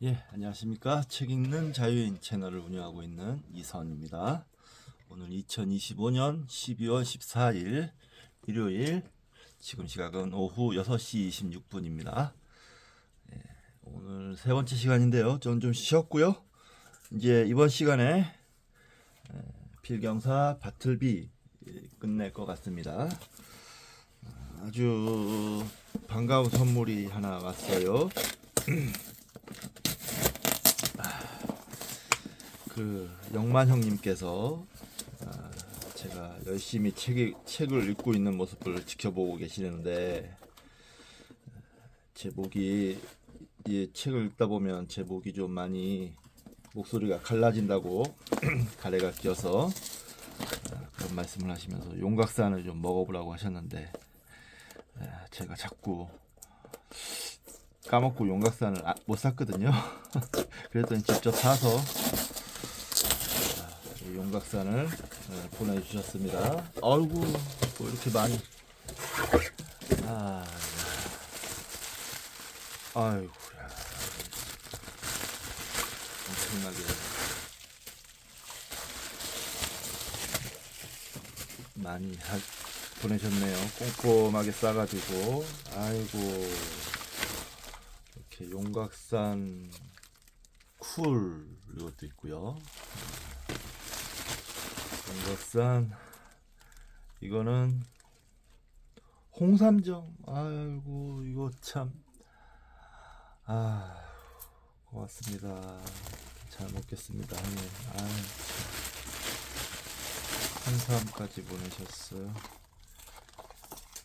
예, 안녕하십니까. 책 읽는 자유인 채널을 운영하고 있는 이선입니다. 오늘 2025년 12월 14일 일요일, 지금 시각은 오후 6시 26분입니다. 오늘 세 번째 시간인데요. 좀 쉬었고요. 이제 이번 시간에 필경사 바틀비 끝낼 것 같습니다. 아주 반가운 선물이 하나 왔어요. 그 영만 형님께서 제가 열심히 책을 읽고 있는 모습을 지켜보고 계시는데, 제 목이, 이 책을 읽다 보면 제 목이 좀 많이 목소리가 갈라진다고 가래가 껴서 그런 말씀을 하시면서 용각산을 좀 먹어보라고 하셨는데, 제가 자꾸 까먹고 용각산을 못 샀거든요. 그랬더니 직접 사서 용각산을 보내주셨습니다. 아이고, 뭐 이렇게 많이. 아, 아이고야, 엄청나게 많이 보내셨네요. 꼼꼼하게 싸가지고. 아이고, 이렇게 용각산 쿨 이것도 있고요. 용각산 이거는 홍삼정. 아이고, 이거 참. 아, 고맙습니다. 잘 먹겠습니다, 형님. 아, 홍삼까지 보내셨어요.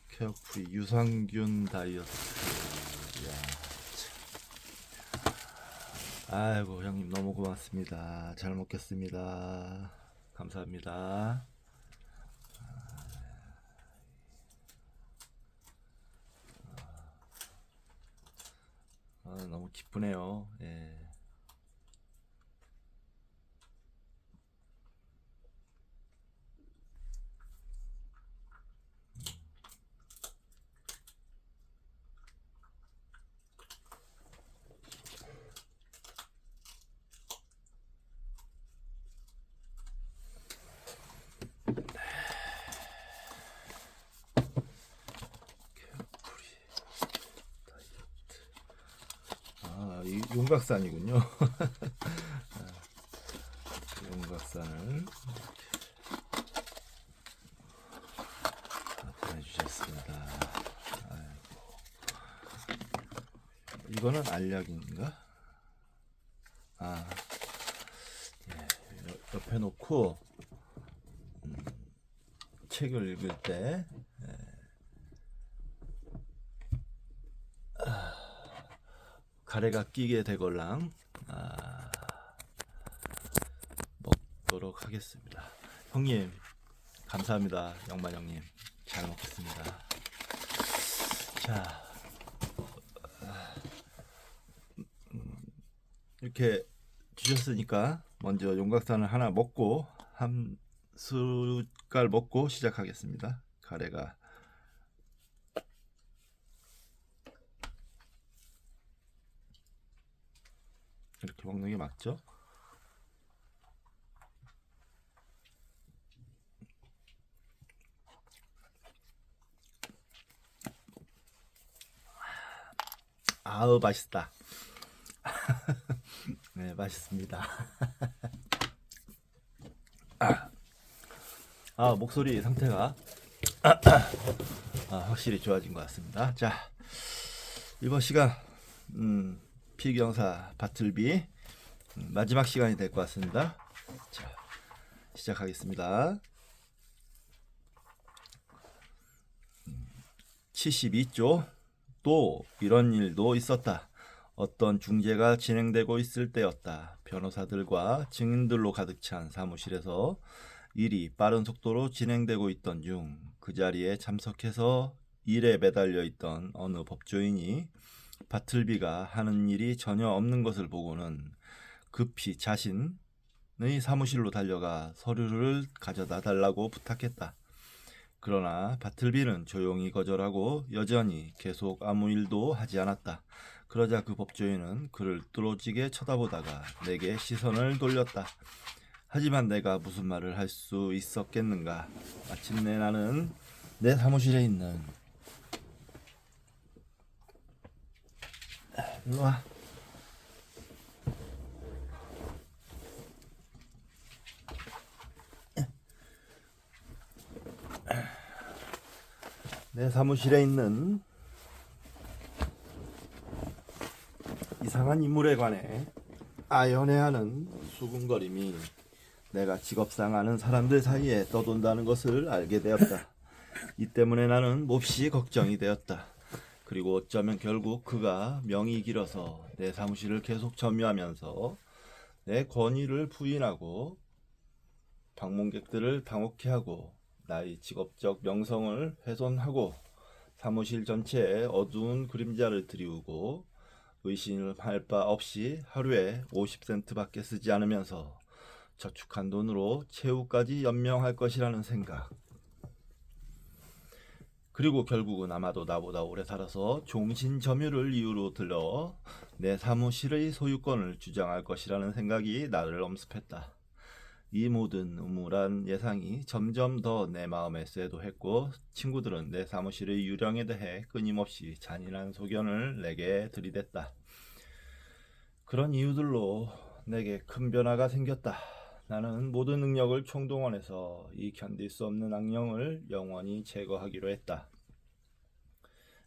케어프리 유산균 다이어트. 이야, 아이고, 형님 너무 고맙습니다. 잘 먹겠습니다. 감사합니다. 너무 기쁘네요. 예. 이 용각산이군요. 용각산을 보내주셨습니다. 이거는 알약인가? 아, 옆에 놓고 책을 읽을 때 가래가 끼게 되걸랑 먹도록 하겠습니다. 형님, 감사합니다. 영만 형님, 잘 먹겠습니다. 자, 이렇게 주셨으니까 먼저 용각산을 하나 먹고 한 숟갈 먹고 시작하겠습니다. 가래가 이렇게 먹는 게 맞죠? 아우, 맛있다. 네, 맛있습니다. 목소리 상태가 확실히 좋아진 것 같습니다. 자, 이번 시간 필경사 바틀비 마지막 시간이 될 것 같습니다. 자, 시작하겠습니다. 72조. 또 이런 일도 있었다. 어떤 중재가 진행되고 있을 때였다. 변호사들과 증인들로 가득 찬 사무실에서 일이 빠른 속도로 진행되고 있던 중 그 자리에 참석해서 일에 매달려 있던 어느 법조인이 바틀비가 하는 일이 전혀 없는 것을 보고는 급히 자신의 사무실로 달려가 서류를 가져다 달라고 부탁했다. 그러나 바틀비는 조용히 거절하고 여전히 계속 아무 일도 하지 않았다. 그러자 그 법조인은 그를 뚫어지게 쳐다보다가 내게 시선을 돌렸다. 하지만 내가 무슨 말을 할 수 있었겠는가. 마침내 나는 내 사무실에 있는 일로와. 내 사무실에 있는 이상한 인물에 관해 아연해하는 수군거림이 내가 직업상 아는 사람들 사이에 떠돈다는 것을 알게 되었다. 이 때문에 나는 몹시 걱정이 되었다. 그리고 어쩌면 결국 그가 명이 길어서 내 사무실을 계속 점유하면서 내 권위를 부인하고 방문객들을 당혹해 하고 나의 직업적 명성을 훼손하고 사무실 전체에 어두운 그림자를 드리우고 의심을 할 바 없이 하루에 50센트밖에 쓰지 않으면서 저축한 돈으로 최후까지 연명할 것이라는 생각. 그리고 결국은 아마도 나보다 오래 살아서 종신점유를 이유로 들러 내 사무실의 소유권을 주장할 것이라는 생각이 나를 엄습했다. 이 모든 우물한 예상이 점점 더 내 마음에 쇄도했고 친구들은 내 사무실의 유령에 대해 끊임없이 잔인한 소견을 내게 들이댔다. 그런 이유들로 내게 큰 변화가 생겼다. 나는 모든 능력을 총동원해서 이 견딜 수 없는 악령을 영원히 제거하기로 했다.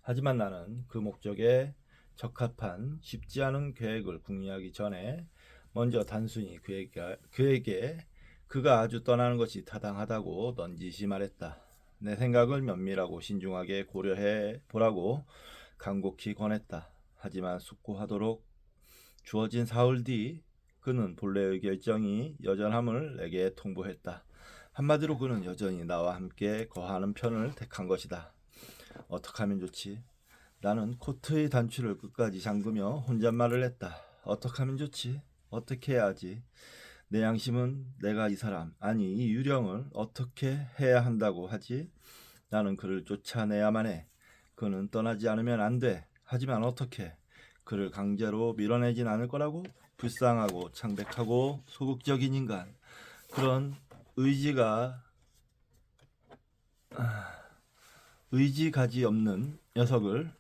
하지만 나는 그 목적에 적합한 쉽지 않은 계획을 궁리하기 전에 먼저 단순히 그에게 그가 아주 떠나는 것이 타당하다고 넌지시 말했다. 내 생각을 면밀하고 신중하게 고려해 보라고 간곡히 권했다. 하지만 숙고하도록 주어진 사흘 뒤 그는 본래의 결정이 여전함을 내게 통보했다. 한마디로 그는 여전히 나와 함께 거하는 편을 택한 것이다. 어떻게 하면 좋지? 나는 코트의 단추를 끝까지 잠그며 혼잣말을 했다. 어떻게 하면 좋지? 어떻게 해야 하지? 내 양심은 내가 이 사람, 아니 이 유령을 어떻게 해야 한다고 하지? 나는 그를 쫓아내야만 해. 그는 떠나지 않으면 안 돼. 하지만 어떻게? 그를 강제로 밀어내진 않을 거라고? 불쌍하고 창백하고 소극적인 인간. 그런 의지가지 없는 녀석을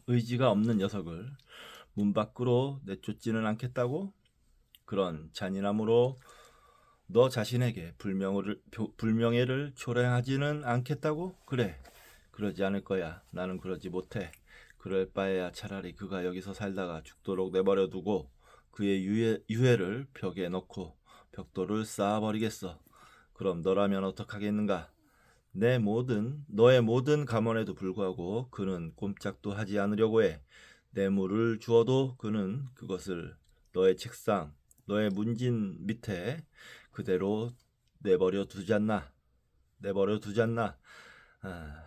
의지가 없는 녀석을 문 밖으로 내쫓지는 않겠다고? 그런 잔인함으로 너 자신에게 불명예를 초래하지는 않겠다고? 그래, 그러지 않을 거야. 나는 그러지 못해. 그럴 바에야 차라리 그가 여기서 살다가 죽도록 내버려 두고 그의 유해를 벽에 넣고 벽돌을 쌓아버리겠어. 그럼 너라면 어떡하겠는가? 너의 모든 감언에도 불구하고 그는 꼼짝도 하지 않으려고 해. 뇌물을 주어도 그는 그것을 너의 책상, 너의 문진 밑에 그대로 내버려 두지 않나?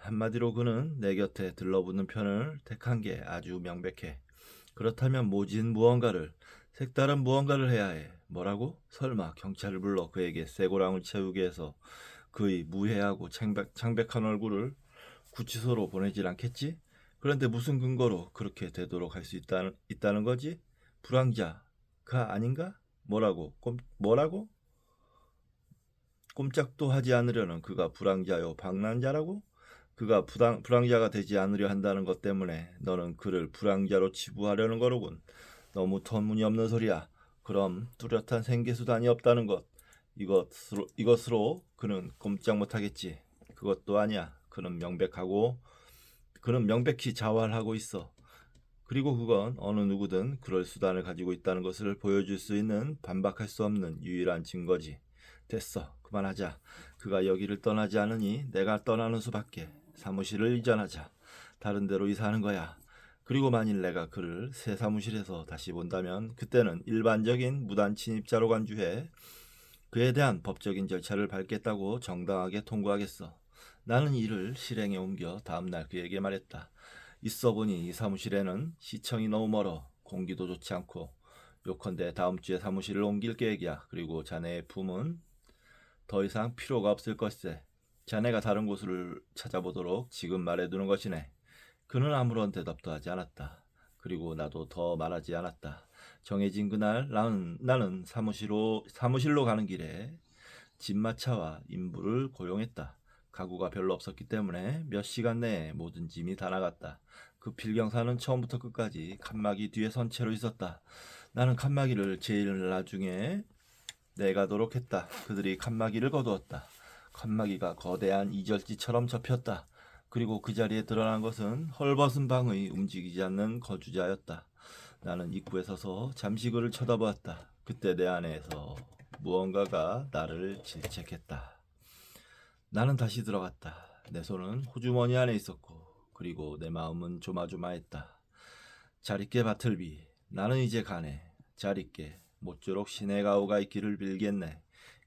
한마디로 그는 내 곁에 들러붙는 편을 택한 게 아주 명백해. 그렇다면 색다른 무언가를 해야 해. 뭐라고? 설마 경찰을 불러 그에게 쇠고랑을 채우게 해서 그의 무해하고 창백한 얼굴을 구치소로 보내질 않겠지? 그런데 무슨 근거로 그렇게 되도록 할 수 있다는 거지? 불황자가 아닌가? 뭐라고? 꼼짝도 하지 않으려는 그가 불황자요 방랑자라고? 그가 불황자가 되지 않으려 한다는 것 때문에 너는 그를 불황자로 치부하려는 거로군. 너무 터무니없는 소리야. 그럼 뚜렷한 생계수단이 없다는 것. 이것으로 그는 꼼짝 못하겠지. 그것도 아니야. 그는 명백히 자활하고 있어. 그리고 그건 어느 누구든 그럴 수단을 가지고 있다는 것을 보여줄 수 있는 반박할 수 없는 유일한 증거지. 됐어. 그만하자. 그가 여기를 떠나지 않으니 내가 떠나는 수밖에. 사무실을 이전하자. 다른 데로 이사하는 거야. 그리고 만일 내가 그를 새 사무실에서 다시 본다면 그때는 일반적인 무단 침입자로 간주해 그에 대한 법적인 절차를 밟겠다고 정당하게 통보하겠어. 나는 이를 실행에 옮겨 다음날 그에게 말했다. 있어 보니 이 사무실에는 시청이 너무 멀어 공기도 좋지 않고 요컨대 다음 주에 사무실을 옮길 계획이야. 그리고 자네의 품은 더 이상 필요가 없을 것세. 자네가 다른 곳을 찾아보도록 지금 말해두는 것이네. 그는 아무런 대답도 하지 않았다. 그리고 나도 더 말하지 않았다. 정해진 그날 나는 사무실로 가는 길에 짐마차와 인부를 고용했다. 가구가 별로 없었기 때문에 몇 시간 내에 모든 짐이 다 나갔다. 그 필경사는 처음부터 끝까지 칸막이 뒤에 선 채로 있었다. 나는 칸막이를 제일 나중에 내가도록 했다. 그들이 칸막이를 거두었다. 칸막이가 거대한 이절지처럼 접혔다. 그리고 그 자리에 드러난 것은 헐벗은 방의 움직이지 않는 거주자였다. 나는 입구에 서서 잠시 그를 쳐다보았다. 그때 내 안에서 무언가가 나를 질책했다. 나는 다시 들어갔다. 내 손은 호주머니 안에 있었고, 그리고 내 마음은 조마조마했다. 잘 있게 바틀비. 나는 이제 가네. 잘 있게. 모쪼록 신의 가호가 있기를 빌겠네.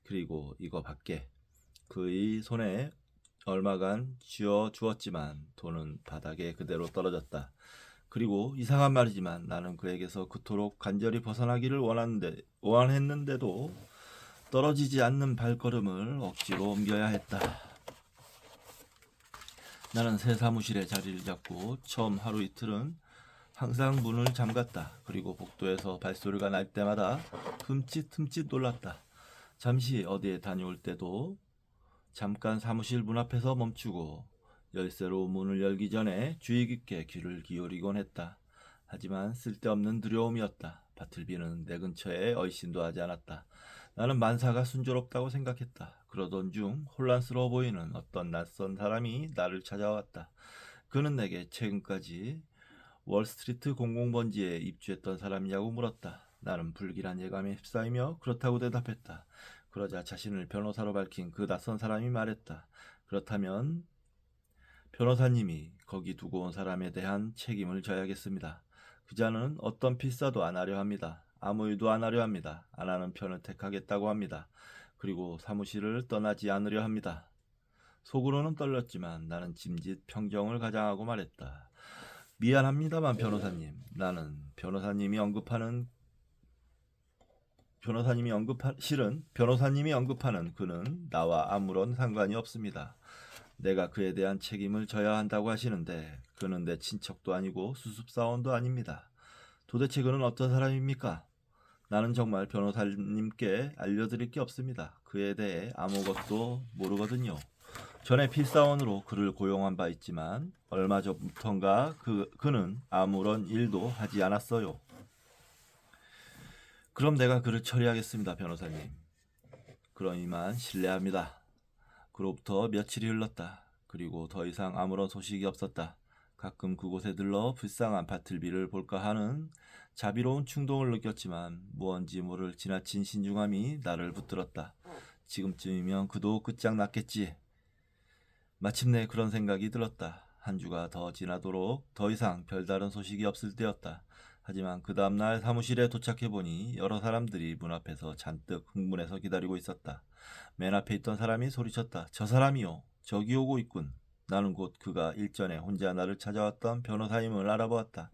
그리고 이거 밖에. 그의 손에 얼마간 쥐어 주었지만 돈은 바닥에 그대로 떨어졌다. 그리고 이상한 말이지만 나는 그에게서 그토록 간절히 벗어나기를 원했는데도 떨어지지 않는 발걸음을 억지로 옮겨야 했다. 나는 새 사무실에 자리를 잡고 처음 하루 이틀은 항상 문을 잠갔다. 그리고 복도에서 발소리가 날 때마다 흠칫흠칫 놀랐다. 잠시 어디에 다녀올 때도 잠깐 사무실 문 앞에서 멈추고 열쇠로 문을 열기 전에 주의 깊게 귀를 기울이곤 했다. 하지만 쓸데없는 두려움이었다. 바틀비는 내 근처에 얼씬도 하지 않았다. 나는 만사가 순조롭다고 생각했다. 그러던 중 혼란스러워 보이는 어떤 낯선 사람이 나를 찾아왔다. 그는 내게 최근까지 월스트리트 공공번지에 입주했던 사람이냐고 물었다. 나는 불길한 예감에 휩싸이며 그렇다고 대답했다. 그러자 자신을 변호사로 밝힌 그 낯선 사람이 말했다. 그렇다면 변호사님이 거기 두고 온 사람에 대한 책임을 져야겠습니다. 그자는 어떤 필사도 안 하려 합니다. 아무 일도 안 하려 합니다. 안 하는 편을 택하겠다고 합니다. 그리고 사무실을 떠나지 않으려 합니다. 속으로는 떨렸지만 나는 짐짓 평정을 가장하고 말했다. 미안합니다만 변호사님, 나는 실은 변호사님이 언급하는 그는 나와 아무런 상관이 없습니다. 내가 그에 대한 책임을 져야 한다고 하시는데 그는 내 친척도 아니고 수습사원도 아닙니다. 도대체 그는 어떤 사람입니까? 나는 정말 변호사님께 알려드릴 게 없습니다. 그에 대해 아무것도 모르거든요. 전에 필사원으로 그를 고용한 바 있지만 얼마 전부턴가 그는 아무런 일도 하지 않았어요. 그럼 내가 그를 처리하겠습니다, 변호사님. 그러니만 실례합니다. 그로부터 며칠이 흘렀다. 그리고 더 이상 아무런 소식이 없었다. 가끔 그곳에 들러 불쌍한 바틀비를 볼까 하는 자비로운 충동을 느꼈지만 무언지 모를 지나친 신중함이 나를 붙들었다. 지금쯤이면 그도 끝장났겠지. 마침내 그런 생각이 들었다. 한 주가 더 지나도록 더 이상 별다른 소식이 없을 때였다. 하지만 그 다음날 사무실에 도착해보니 여러 사람들이 문 앞에서 잔뜩 흥분해서 기다리고 있었다. 맨 앞에 있던 사람이 소리쳤다. 저 사람이요. 저기 오고 있군. 나는 곧 그가 일전에 혼자 나를 찾아왔던 변호사임을 알아보았다.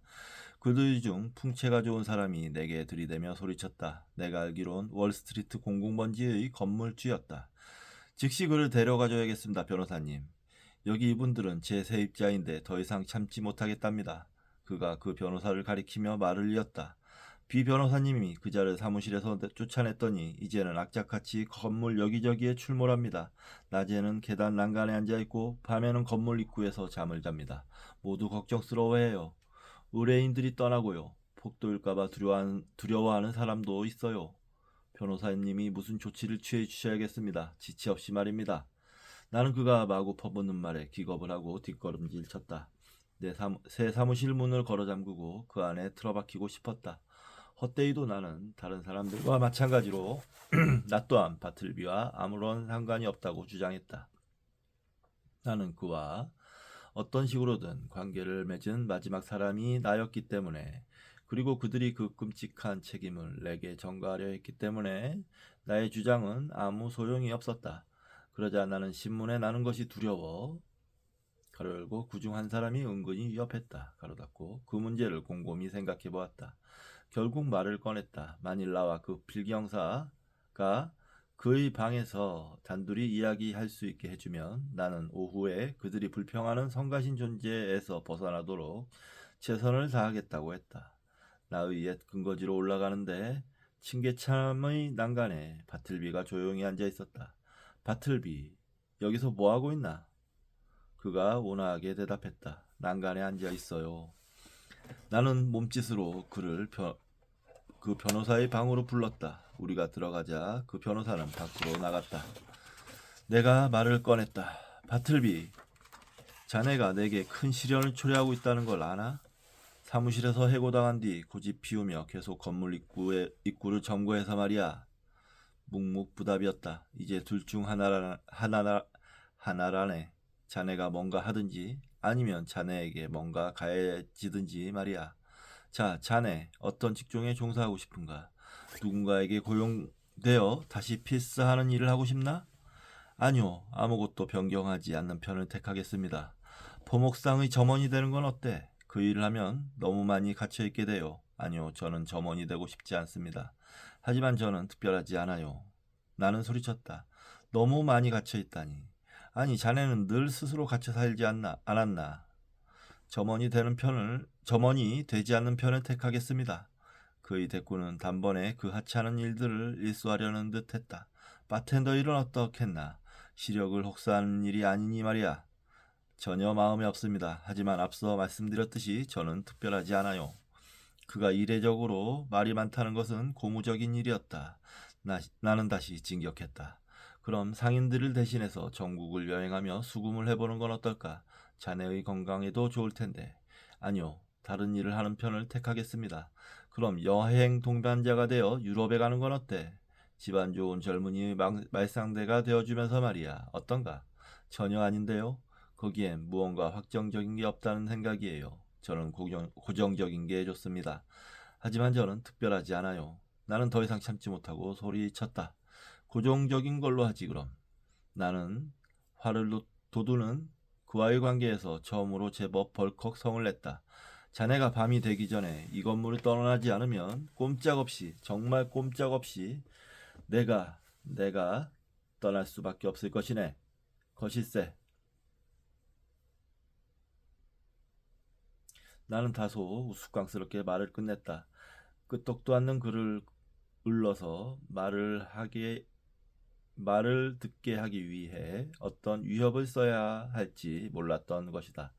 그들 중 풍채가 좋은 사람이 내게 들이대며 소리쳤다. 내가 알기론 월스트리트 공공번지의 건물주였다. 즉시 그를 데려가줘야겠습니다, 변호사님. 여기 이분들은 제 세입자인데 더 이상 참지 못하겠답니다. 그가 그 변호사를 가리키며 말을 이었다. 비 변호사님이 그자를 사무실에서 쫓아냈더니 이제는 악착같이 건물 여기저기에 출몰합니다. 낮에는 계단 난간에 앉아있고 밤에는 건물 입구에서 잠을 잡니다. 모두 걱정스러워해요. 의뢰인들이 떠나고요. 폭도일까봐 두려워하는 사람도 있어요. 변호사님이 무슨 조치를 취해 주셔야겠습니다. 지체 없이 말입니다. 나는 그가 마구 퍼붓는 말에 기겁을 하고 뒷걸음질 쳤다. 새 사무실 문을 걸어 잠그고 그 안에 틀어박히고 싶었다. 헛되이도 나는 다른 사람들과 마찬가지로 나 또한 바틀비와 아무런 상관이 없다고 주장했다. 나는 그와 어떤 식으로든 관계를 맺은 마지막 사람이 나였기 때문에, 그리고 그들이 그 끔찍한 책임을 내게 전가하려 했기 때문에 나의 주장은 아무 소용이 없었다. 그러자 나는 신문에 나는 것이 두려워 가로 열고 그중 한 사람이 은근히 위협했다. 가로 닫고 그 문제를 곰곰이 생각해 보았다. 결국 말을 꺼냈다. 만일 나와 그 필경사가 그의 방에서 단둘이 이야기할 수 있게 해주면 나는 오후에 그들이 불평하는 성가신 존재에서 벗어나도록 최선을 다하겠다고 했다. 나의 옛 근거지로 올라가는데 층계참의 난간에 바틀비가 조용히 앉아 있었다. 바틀비, 여기서 뭐 하고 있나? 그가 온화하게 대답했다. 난간에 앉아 있어요. 나는 몸짓으로 그 변호사의 방으로 불렀다. 우리가 들어가자 그 변호사는 밖으로 나갔다. 내가 말을 꺼냈다. 바틀비, 자네가 내게 큰 시련을 초래하고 있다는 걸 아나? 사무실에서 해고당한 뒤 고집 피우며 계속 건물 입구를 점거해서 말이야. 묵묵부답이었다. 이제 둘 중 하나라네. 자네가 뭔가 하든지 아니면 자네에게 뭔가 가해지든지 말이야. 자, 자네 어떤 직종에 종사하고 싶은가? 누군가에게 고용되어 다시 필사하는 일을 하고 싶나? 아니요, 아무것도 변경하지 않는 편을 택하겠습니다. 포목상의 점원이 되는 건 어때? 그 일을 하면 너무 많이 갇혀있게 돼요. 아니요, 저는 점원이 되고 싶지 않습니다. 하지만 저는 특별하지 않아요. 나는 소리쳤다. 너무 많이 갇혀있다니. 아니, 자네는 늘 스스로 갇혀 살지 않았나? 점원이 되지 않는 편을 택하겠습니다. 그의 대꾸는 단번에 그 하찮은 일들을 일소하려는 듯 했다. 바텐더 일은 어떻겠나? 시력을 혹사하는 일이 아니니 말이야. 전혀 마음에 없습니다. 하지만 앞서 말씀드렸듯이 저는 특별하지 않아요. 그가 이례적으로 말이 많다는 것은 고무적인 일이었다. 나는 다시 진격했다. 그럼 상인들을 대신해서 전국을 여행하며 수금을 해보는 건 어떨까? 자네의 건강에도 좋을 텐데. 아니요, 다른 일을 하는 편을 택하겠습니다. 그럼 여행 동반자가 되어 유럽에 가는 건 어때? 집안 좋은 젊은이의 말상대가 되어주면서 말이야. 어떤가? 전혀 아닌데요. 거기엔 무언가 확정적인 게 없다는 생각이에요. 저는 고정적인 게 좋습니다. 하지만 저는 특별하지 않아요. 나는 더 이상 참지 못하고 소리쳤다. 고정적인 걸로 하지 그럼. 나는 화를 돋우는 그와의 관계에서 처음으로 제법 벌컥 성을 냈다. 자네가 밤이 되기 전에 이 건물을 떠나지 않으면 꼼짝없이, 정말 꼼짝없이 내가 떠날 수밖에 없을 것이네. 거실세. 나는 다소 우스꽝스럽게 말을 끝냈다. 끄떡도 않는 그를 을러서 말을 듣게 하기 위해 어떤 위협을 써야 할지 몰랐던 것이다.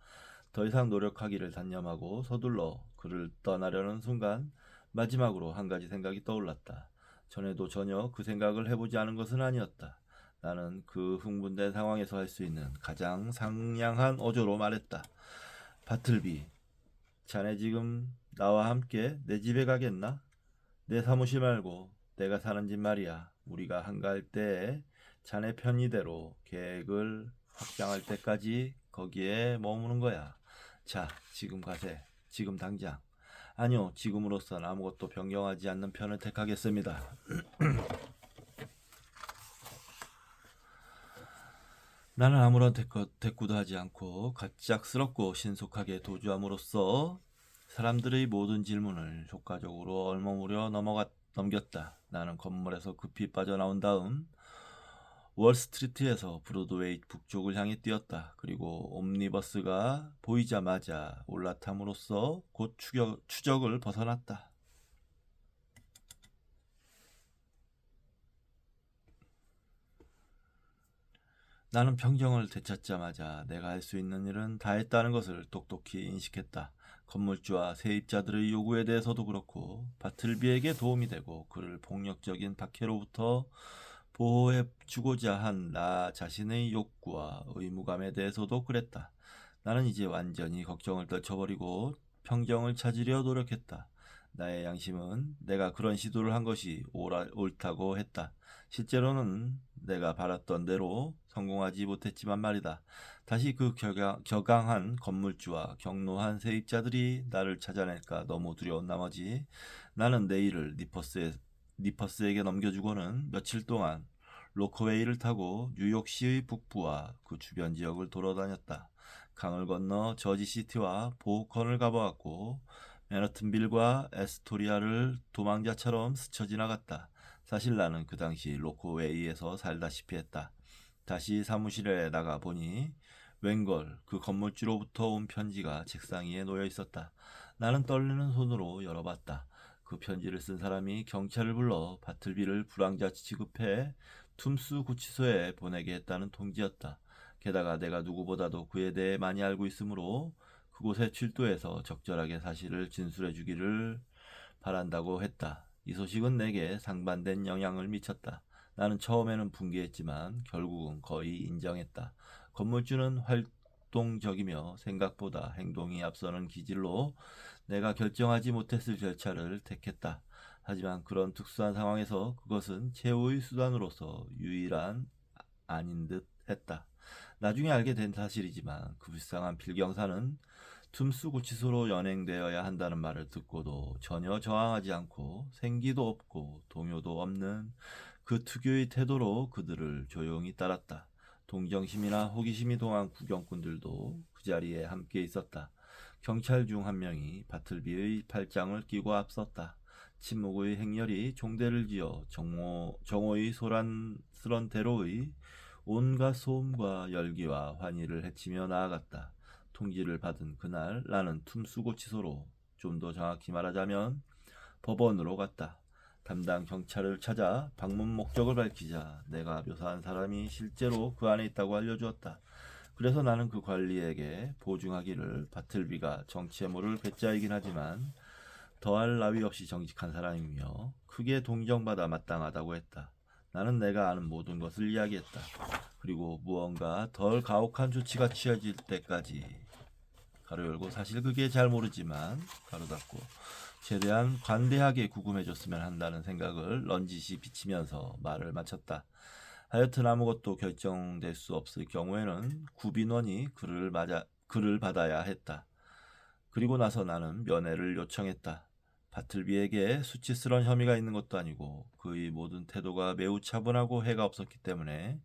더 이상 노력하기를 단념하고 서둘러 그를 떠나려는 순간 마지막으로 한 가지 생각이 떠올랐다. 전에도 전혀 그 생각을 해보지 않은 것은 아니었다. 나는 그 흥분된 상황에서 할 수 있는 가장 상냥한 어조로 말했다. 바틀비, 자네 지금 나와 함께 내 집에 가겠나? 내 사무실 말고 내가 사는 집 말이야. 우리가 한가할 때에 자네 편의대로 계획을 확장할 때까지 거기에 머무는 거야. 자, 지금 가세. 지금 당장. 아니요, 지금으로선 아무것도 변경하지 않는 편을 택하겠습니다. 나는 아무런 대꾸도 하지 않고 갑작스럽고 신속하게 도주함으로써 사람들의 모든 질문을 효과적으로 얼머무려 넘겼다. 나는 건물에서 급히 빠져나온 다음 월스트리트에서 브로드웨이 북쪽을 향해 뛰었다. 그리고 옴니버스가 보이자마자 올라탐으로써 곧 추적을 벗어났다. 나는 평정을 되찾자마자 내가 할 수 있는 일은 다 했다는 것을 똑똑히 인식했다. 건물주와 세입자들의 요구에 대해서도 그렇고 바틀비에게 도움이 되고 그를 폭력적인 박해로부터 보호해주고자 한 나 자신의 욕구와 의무감에 대해서도 그랬다. 나는 이제 완전히 걱정을 떨쳐버리고 평정을 찾으려 노력했다. 나의 양심은 내가 그런 시도를 한 것이 옳다고 했다. 실제로는 내가 바랐던 대로 성공하지 못했지만 말이다. 다시 그 격앙한 건물주와 격노한 세입자들이 나를 찾아낼까 너무 두려운 나머지 나는 내 일을 니퍼스에게 넘겨주고는 며칠 동안 로커웨이를 타고 뉴욕시의 북부와 그 주변 지역을 돌아다녔다. 강을 건너 저지시티와 보호컨을 가보았고 맨하튼빌과 에스토리아를 도망자처럼 스쳐 지나갔다. 사실 나는 그 당시 로코웨이에서 살다시피 했다. 다시 사무실에 나가 보니 웬걸 그 건물주로부터 온 편지가 책상 위에 놓여 있었다. 나는 떨리는 손으로 열어봤다. 그 편지를 쓴 사람이 경찰을 불러 바틀비를 불황자 취급해 툼스 구치소에 보내게 했다는 통지였다. 게다가 내가 누구보다도 그에 대해 많이 알고 있으므로 그곳에 출두해서 적절하게 사실을 진술해 주기를 바란다고 했다. 이 소식은 내게 상반된 영향을 미쳤다. 나는 처음에는 분개했지만 결국은 거의 인정했다. 건물주는 활동적이며 생각보다 행동이 앞서는 기질로 내가 결정하지 못했을 절차를 택했다. 하지만 그런 특수한 상황에서 그것은 최후의 수단으로서 유일한 아닌 듯 했다. 나중에 알게 된 사실이지만 그 불쌍한 필경사는 툼스 구치소로 연행되어야 한다는 말을 듣고도 전혀 저항하지 않고 생기도 없고 동요도 없는 그 특유의 태도로 그들을 조용히 따랐다. 동정심이나 호기심이 동한 구경꾼들도 그 자리에 함께 있었다. 경찰 중 한 명이 바틀비의 팔짱을 끼고 앞섰다. 침묵의 행렬이 종대를 지어 정오의 소란스런 대로의 온갖 소음과 열기와 환희를 헤치며 나아갔다. 통지를 받은 그날 나는 툼수고치소로, 좀 더 정확히 말하자면 법원으로 갔다. 담당 경찰을 찾아 방문 목적을 밝히자 내가 묘사한 사람이 실제로 그 안에 있다고 알려주었다. 그래서 나는 그 관리에게 보증하기를 바틀비가 정치의 모를 배짜이긴 하지만 더할 나위 없이 정직한 사람이며 크게 동정받아 마땅하다고 했다. 나는 내가 아는 모든 것을 이야기했다. 그리고 무언가 덜 가혹한 조치가 취해질 때까지 가로 열고 사실 그게 잘 모르지만 가로 닫고 최대한 관대하게 구금해줬으면 한다는 생각을 넌지시 비치면서 말을 마쳤다. 하여튼 아무것도 결정될 수 없을 경우에는 구빈원이 그를 받아야 했다. 그리고 나서 나는 면회를 요청했다. 바틀비에게 수치스러운 혐의가 있는 것도 아니고 그의 모든 태도가 매우 차분하고 해가 없었기 때문에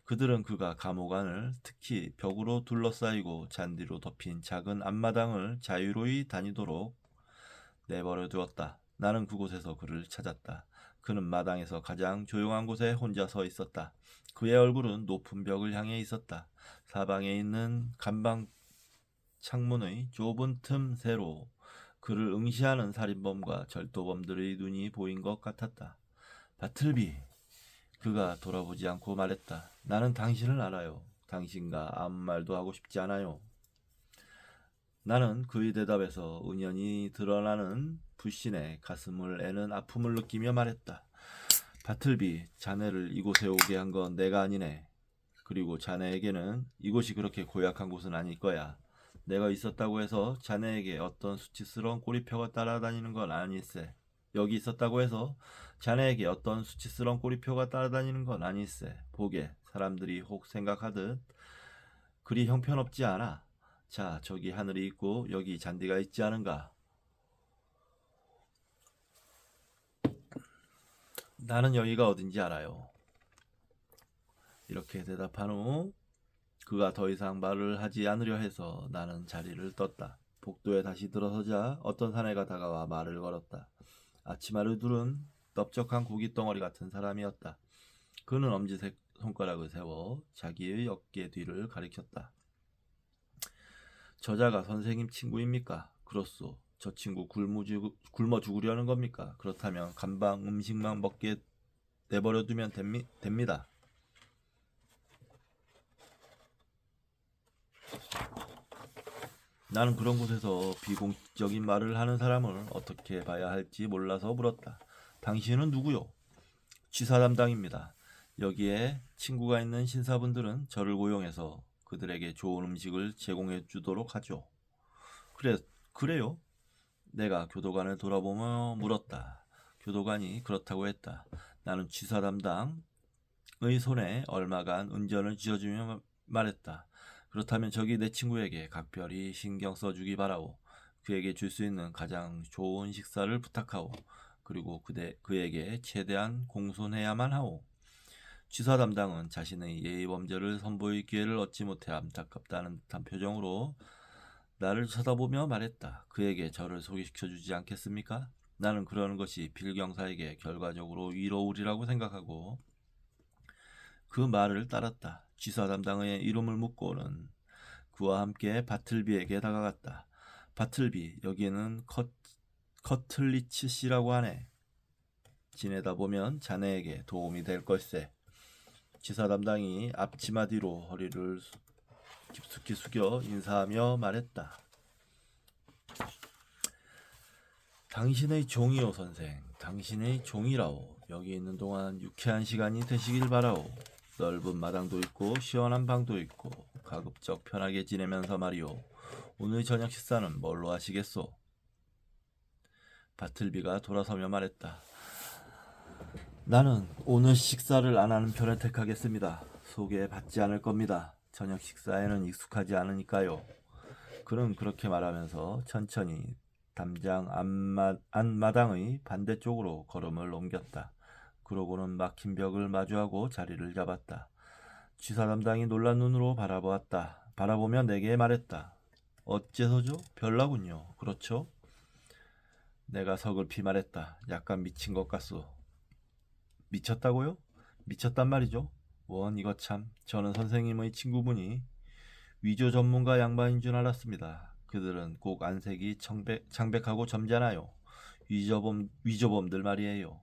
그들은 그가 감옥 안을 특히 벽으로 둘러싸이고 잔디로 덮인 작은 앞마당을 자유로이 다니도록 내버려 두었다. 나는 그곳에서 그를 찾았다. 그는 마당에서 가장 조용한 곳에 혼자 서 있었다. 그의 얼굴은 높은 벽을 향해 있었다. 사방에 있는 간방 창문의 좁은 틈새로 그를 응시하는 살인범과 절도범들의 눈이 보인 것 같았다. 바틀비, 그가 돌아보지 않고 말했다. 나는 당신을 알아요. 당신과 아무 말도 하고 싶지 않아요. 나는 그의 대답에서 은연히 드러나는 불신에 가슴을 애는 아픔을 느끼며 말했다. 바틀비, 자네를 이곳에 오게 한 건 내가 아니네. 그리고 자네에게는 이곳이 그렇게 고약한 곳은 아닐 거야. 내가 있었다고 해서 자네에게 어떤 수치스러운 꼬리표가 따라다니는 건 아닐세. 여기 있었다고 해서 자네에게 어떤 수치스러운 꼬리표가 따라다니는 건 아닐세. 보게, 사람들이 혹 생각하듯 그리 형편없지 않아. 자, 저기 하늘이 있고 여기 잔디가 있지 않은가? 나는 여기가 어딘지 알아요. 이렇게 대답한 후 그가 더 이상 말을 하지 않으려 해서 나는 자리를 떴다. 복도에 다시 들어서자 어떤 사내가 다가와 말을 걸었다. 아치마르 둘은 넓적한 고깃덩어리 같은 사람이었다. 그는 엄지색 손가락을 세워 자기의 어깨 뒤를 가리켰다. 저자가 선생님 친구입니까? 그렇소. 저 친구 굶어 죽으려는 겁니까? 그렇다면 간방 음식만 먹게 내버려두면 됩니다. 나는 그런 곳에서 비공식적인 말을 하는 사람을 어떻게 봐야 할지 몰라서 물었다. 당신은 누구요? 취사 담당입니다. 여기에 친구가 있는 신사분들은 저를 고용해서 그들에게 좋은 음식을 제공해 주도록 하죠. 그래요? 내가 교도관을 돌아보며 물었다. 교도관이 그렇다고 했다. 나는 취사 담당의 손에 얼마간 은전을 쥐어주며 말했다. 그렇다면 저기 내 친구에게 각별히 신경 써주기 바라오. 그에게 줄 수 있는 가장 좋은 식사를 부탁하오. 그리고 그에게 최대한 공손해야만 하오. 취사 담당은 자신의 예의 범죄를 선보일 기회를 얻지 못해 안타깝다는 듯한 표정으로 나를 쳐다보며 말했다. 그에게 저를 소개시켜주지 않겠습니까? 나는 그러는 것이 빌경사에게 결과적으로 위로우리라고 생각하고 그 말을 따랐다. 취사 담당의 이름을 묻고는 그와 함께 바틀비에게 다가갔다. 바틀비, 여기에는 커틀리치 씨라고 하네. 지내다 보면 자네에게 도움이 될 걸세. 취사 담당이 앞치마 뒤로 허리를 깊숙이 숙여 인사하며 말했다. 당신의 종이요 선생, 당신의 종이라오. 여기 있는 동안 유쾌한 시간이 되시길 바라오. 넓은 마당도 있고 시원한 방도 있고 가급적 편하게 지내면서 말이오. 오늘 저녁 식사는 뭘로 하시겠소? 바틀비가 돌아서며 말했다. 나는 오늘 식사를 안 하는 편을 택하겠습니다. 소개받지 않을 겁니다. 저녁 식사에는 익숙하지 않으니까요. 그는 그렇게 말하면서 천천히 담장 안마당의 반대쪽으로 걸음을 옮겼다. 그러고는 막힌 벽을 마주하고 자리를 잡았다. 취사 담당이 놀란 눈으로 바라보며 내게 말했다. 어째서죠? 별나군요. 그렇죠? 내가 서글피 말했다. 약간 미친 것 같소. 미쳤다고요? 미쳤단 말이죠. 원 이거 참. 저는 선생님의 친구분이 위조 전문가 양반인 줄 알았습니다. 그들은 꼭 안색이 창백하고 점잖아요. 위조범들 말이에요.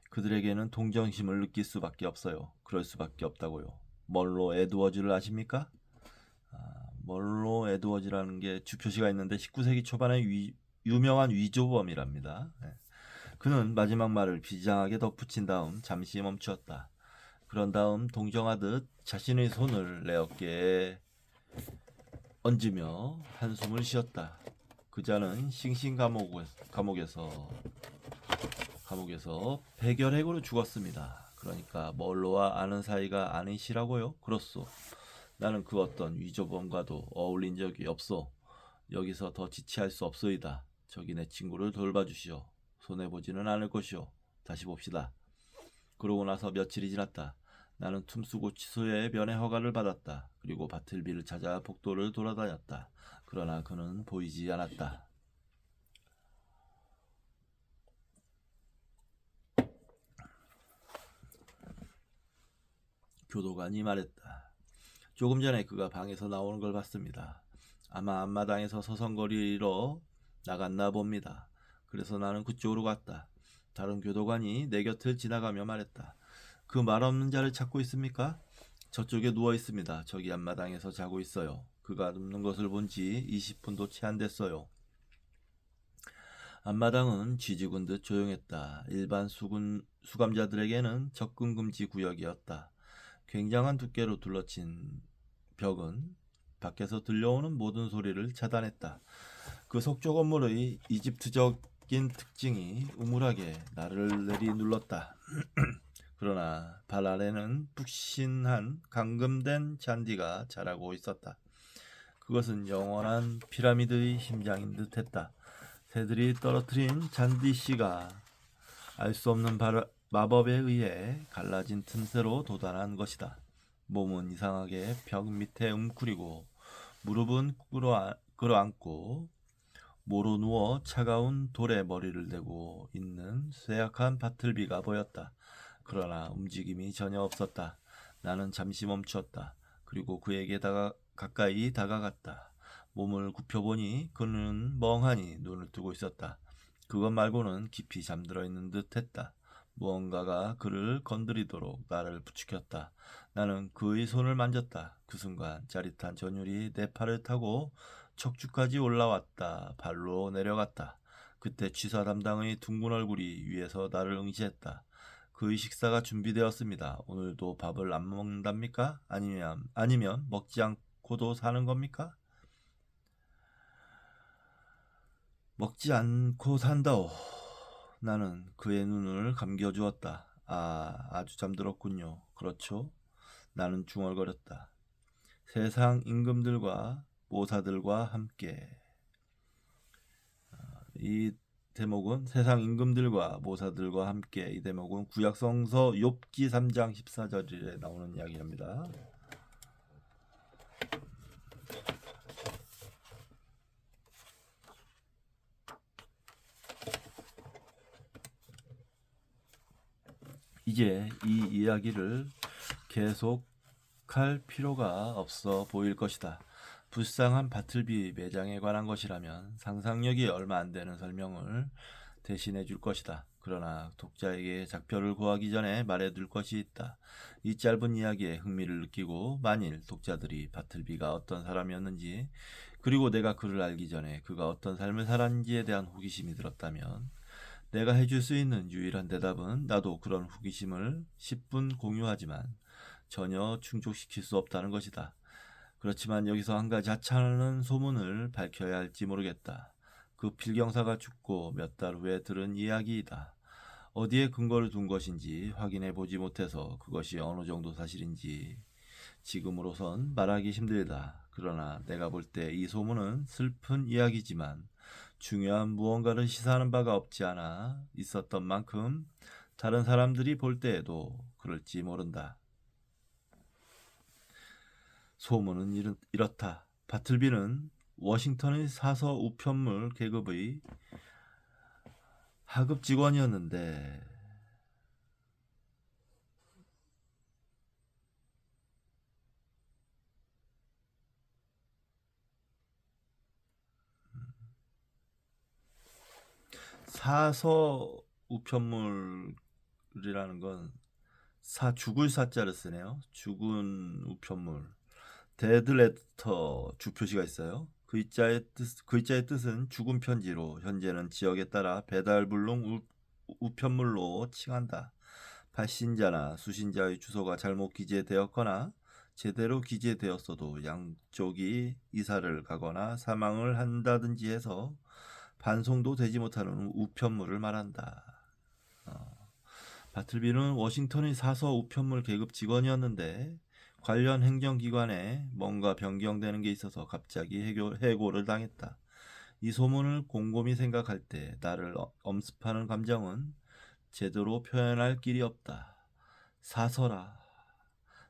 그들에게는 동정심을 느낄 수밖에 없어요. 그럴 수밖에 없다고요. 멀로 에드워즈를 아십니까? 멀로 에드워즈라는 게 주표시가 있는데 19세기 초반의 유명한 위조범이랍니다. 네. 그는 마지막 말을 비장하게 덧붙인 다음 잠시 멈추었다. 그런 다음 동정하듯 자신의 손을 내 어깨에 얹으며 한숨을 쉬었다. 그자는 싱싱 감옥에서 100여핵으로 죽었습니다. 그러니까 멀로와 아는 사이가 아니시라고요? 그렇소. 나는 그 어떤 위조범과도 어울린 적이 없소. 여기서 더 지체할 수 없소이다. 저기 내 친구를 돌봐주시오. 손해보지는 않을 것이오. 다시 봅시다. 그러고 나서 며칠이 지났다. 나는 툼수고치소의 면회 허가를 받았다. 그리고 바틀비를 찾아 복도를 돌아다녔다. 그러나 그는 보이지 않았다. 교도관이 말했다. 조금 전에 그가 방에서 나오는 걸 봤습니다. 아마 앞마당에서 서성거리러 나갔나 봅니다. 그래서 나는 그쪽으로 갔다. 다른 교도관이 내 곁을 지나가며 말했다. 그 말 없는 자를 찾고 있습니까? 저쪽에 누워 있습니다. 저기 앞마당에서 자고 있어요. 그가 눕는 것을 본 지 20분도 채 안 됐어요. 앞마당은 쥐죽은 듯 조용했다. 일반 수감자들에게는 접근 금지 구역이었다. 굉장한 두께로 둘러친 벽은 밖에서 들려오는 모든 소리를 차단했다. 그 석조 건물의 이집트적인 특징이 우물하게 나를 내리눌렀다. 그러나 발 아래는 푹신한 감금된 잔디가 자라고 있었다. 그것은 영원한 피라미드의 심장인 듯했다. 새들이 떨어뜨린 잔디씨가 알 수 없는 마법에 의해 갈라진 틈새로 돋아난 것이다. 몸은 이상하게 벽 밑에 웅크리고 무릎은 끌어안고 모로 누워 차가운 돌에 머리를 대고 있는 쇠약한 바틀비가 보였다. 그러나 움직임이 전혀 없었다. 나는 잠시 멈추었다. 그리고 그에게 가까이 다가갔다. 몸을 굽혀보니 그는 멍하니 눈을 뜨고 있었다. 그것 말고는 깊이 잠들어 있는 듯 했다. 무언가가 그를 건드리도록 나를 부추겼다. 나는 그의 손을 만졌다. 그 순간 짜릿한 전율이 내 팔을 타고 척추까지 올라왔다. 발로 내려갔다. 그때 취사 담당의 둥근 얼굴이 위에서 나를 응시했다. 그의 식사가 준비되었습니다. 오늘도 밥을 안 먹는답니까? 아니면 먹지 않고도 사는 겁니까? 먹지 않고 산다오. 나는 그의 눈을 감겨주었다. 아주 잠들었군요. 그렇죠? 나는 중얼거렸다. 세상 임금들과 모사들과 함께. 이 대목은 세상 임금들과 모사들과 함께. 이 대목은 구약성서 욥기 3장 14절에 나오는 이야기입니다. 이제 이 이야기를 계속할 필요가 없어 보일 것이다. 불쌍한 바틀비 매장에 관한 것이라면 상상력이 얼마 안 되는 설명을 대신해 줄 것이다. 그러나 독자에게 작별을 고하기 전에 말해둘 것이 있다. 이 짧은 이야기에 흥미를 느끼고 만일 독자들이 바틀비가 어떤 사람이었는지 그리고 내가 그를 알기 전에 그가 어떤 삶을 살았는지에 대한 호기심이 들었다면 내가 해줄 수 있는 유일한 대답은 나도 그런 호기심을 10분 공유하지만 전혀 충족시킬 수 없다는 것이다. 그렇지만 여기서 한 가지 하찮은 소문을 밝혀야 할지 모르겠다. 그 필경사가 죽고 몇 달 후에 들은 이야기이다. 어디에 근거를 둔 것인지 확인해 보지 못해서 그것이 어느 정도 사실인지 지금으로선 말하기 힘들다. 그러나 내가 볼 때 이 소문은 슬픈 이야기지만 중요한 무언가를 시사하는 바가 없지 않아 있었던 만큼 다른 사람들이 볼 때에도 그럴지 모른다. 소문은 이렇다. 바틀비는 워싱턴의 사서 우편물 계급의 하급 직원이었는데 사서 우편물이라는 건 죽을 사자를 쓰네요. 죽은 우편물. 데드레터 주표시가 있어요. 그 글자의 뜻은 죽은 편지로 현재는 지역에 따라 배달불능 우편물로 칭한다. 발신자나 수신자의 주소가 잘못 기재되었거나 제대로 기재되었어도 양쪽이 이사를 가거나 사망을 한다든지 해서 반송도 되지 못하는 우편물을 말한다. 바틀비는 워싱턴의 사서 우편물 계급 직원이었는데 관련 행정기관에 뭔가 변경되는 게 있어서 갑자기 해고를 당했다. 이 소문을 곰곰이 생각할 때 나를 엄습하는 감정은 제대로 표현할 길이 없다. 사서라.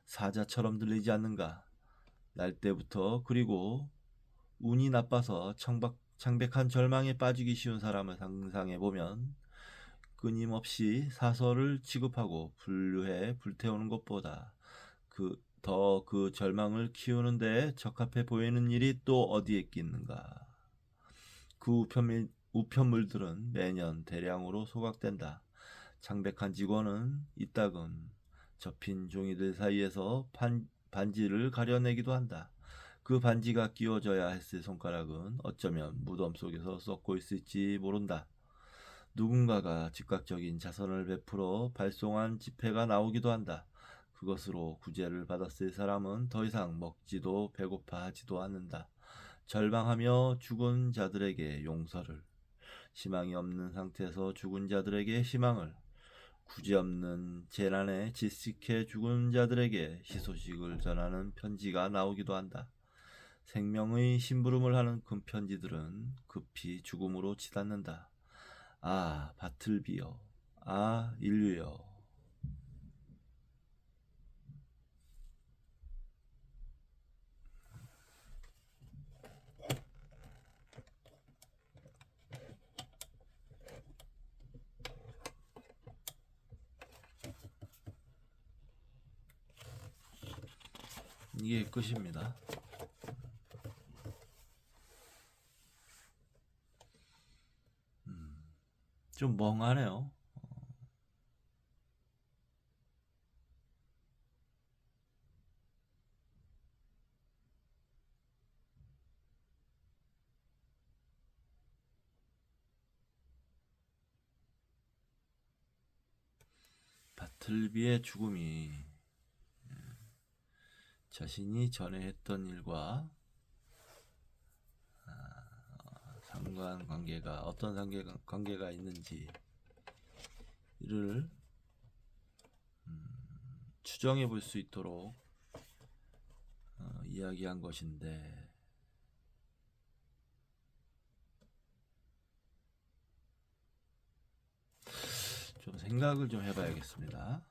사자처럼 들리지 않는가? 날 때부터 그리고 운이 나빠서 창백한 절망에 빠지기 쉬운 사람을 상상해보면 끊임없이 사서를 취급하고 분류해 불태우는 것보다 그 절망을 키우는 데 적합해 보이는 일이 또 어디에 있겠는가. 그 우편물들은 매년 대량으로 소각된다. 창백한 직원은 이따금 접힌 종이들 사이에서 반지를 가려내기도 한다. 그 반지가 끼워져야 했을 손가락은 어쩌면 무덤 속에서 썩고 있을지 모른다. 누군가가 즉각적인 자선을 베풀어 발송한 지폐가 나오기도 한다. 그것으로 구제를 받았을 사람은 더 이상 먹지도 배고파하지도 않는다. 절망하며 죽은 자들에게 용서를, 희망이 없는 상태에서 죽은 자들에게 희망을, 구제없는 재난에 질식해 죽은 자들에게 희소식을 전하는 편지가 나오기도 한다. 생명의 심부름을 하는 금편지들은 급히 죽음으로 치닫는다. 아, 바틀비여. 아, 인류여. 이게 끝입니다. 좀 멍하네요. 바틀비의 죽음이 자신이 전에 했던 일과 상관관계가 어떤 관계가 있는지 이를 추정해 볼 수 있도록 이야기한 것인데 좀 생각을 좀 해봐야겠습니다.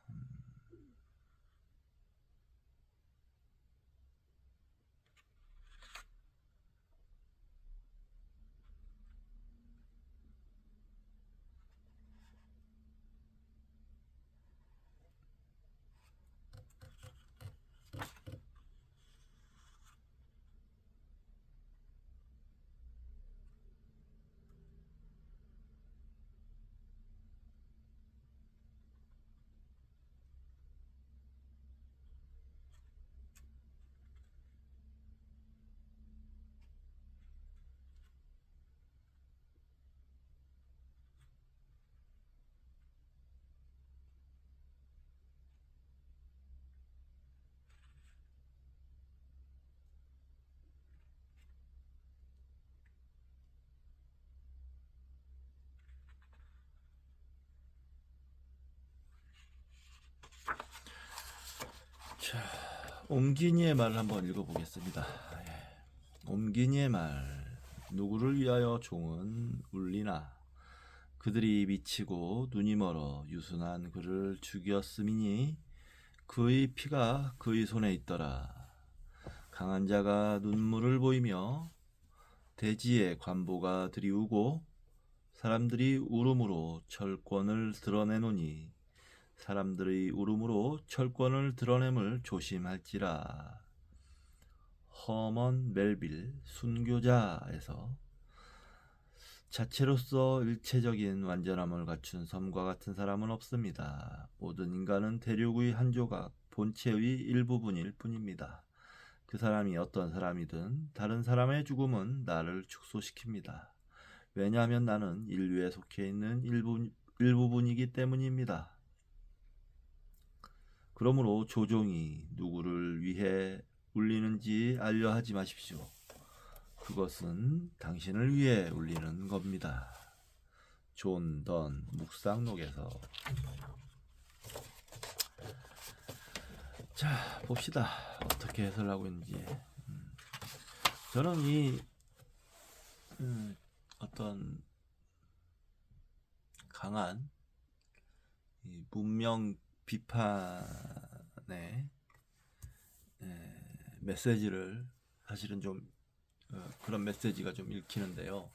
옴기니의 말을 한번 읽어보겠습니다. 예. 옴기니의 말. 누구를 위하여 종은 울리나. 그들이 미치고 눈이 멀어 유순한 그를 죽였음이니 그의 피가 그의 손에 있더라. 강한 자가 눈물을 보이며 대지의 관보가 드리우고 사람들이 울음으로 철권을 드러내노니 사람들의 울음으로 철권을 드러냄을 조심할지라. 허먼 멜빌 순교자에서 자체로서 일체적인 완전함을 갖춘 섬과 같은 사람은 없습니다. 모든 인간은 대륙의 한 조각, 본체의 일부분일 뿐입니다. 그 사람이 어떤 사람이든 다른 사람의 죽음은 나를 축소시킵니다. 왜냐하면 나는 인류에 속해 있는 일부분이기 때문입니다. 그러므로 조종이 누구를 위해 울리는지 알려하지 마십시오. 그것은 당신을 위해 울리는 겁니다. 존 던 묵상록에서. 자, 봅시다. 어떻게 해설하고 있는지. 저는 이 어떤 강한 이 문명 비판의 메시지를 사실은 좀 그런 메시지가 좀 읽히는데요.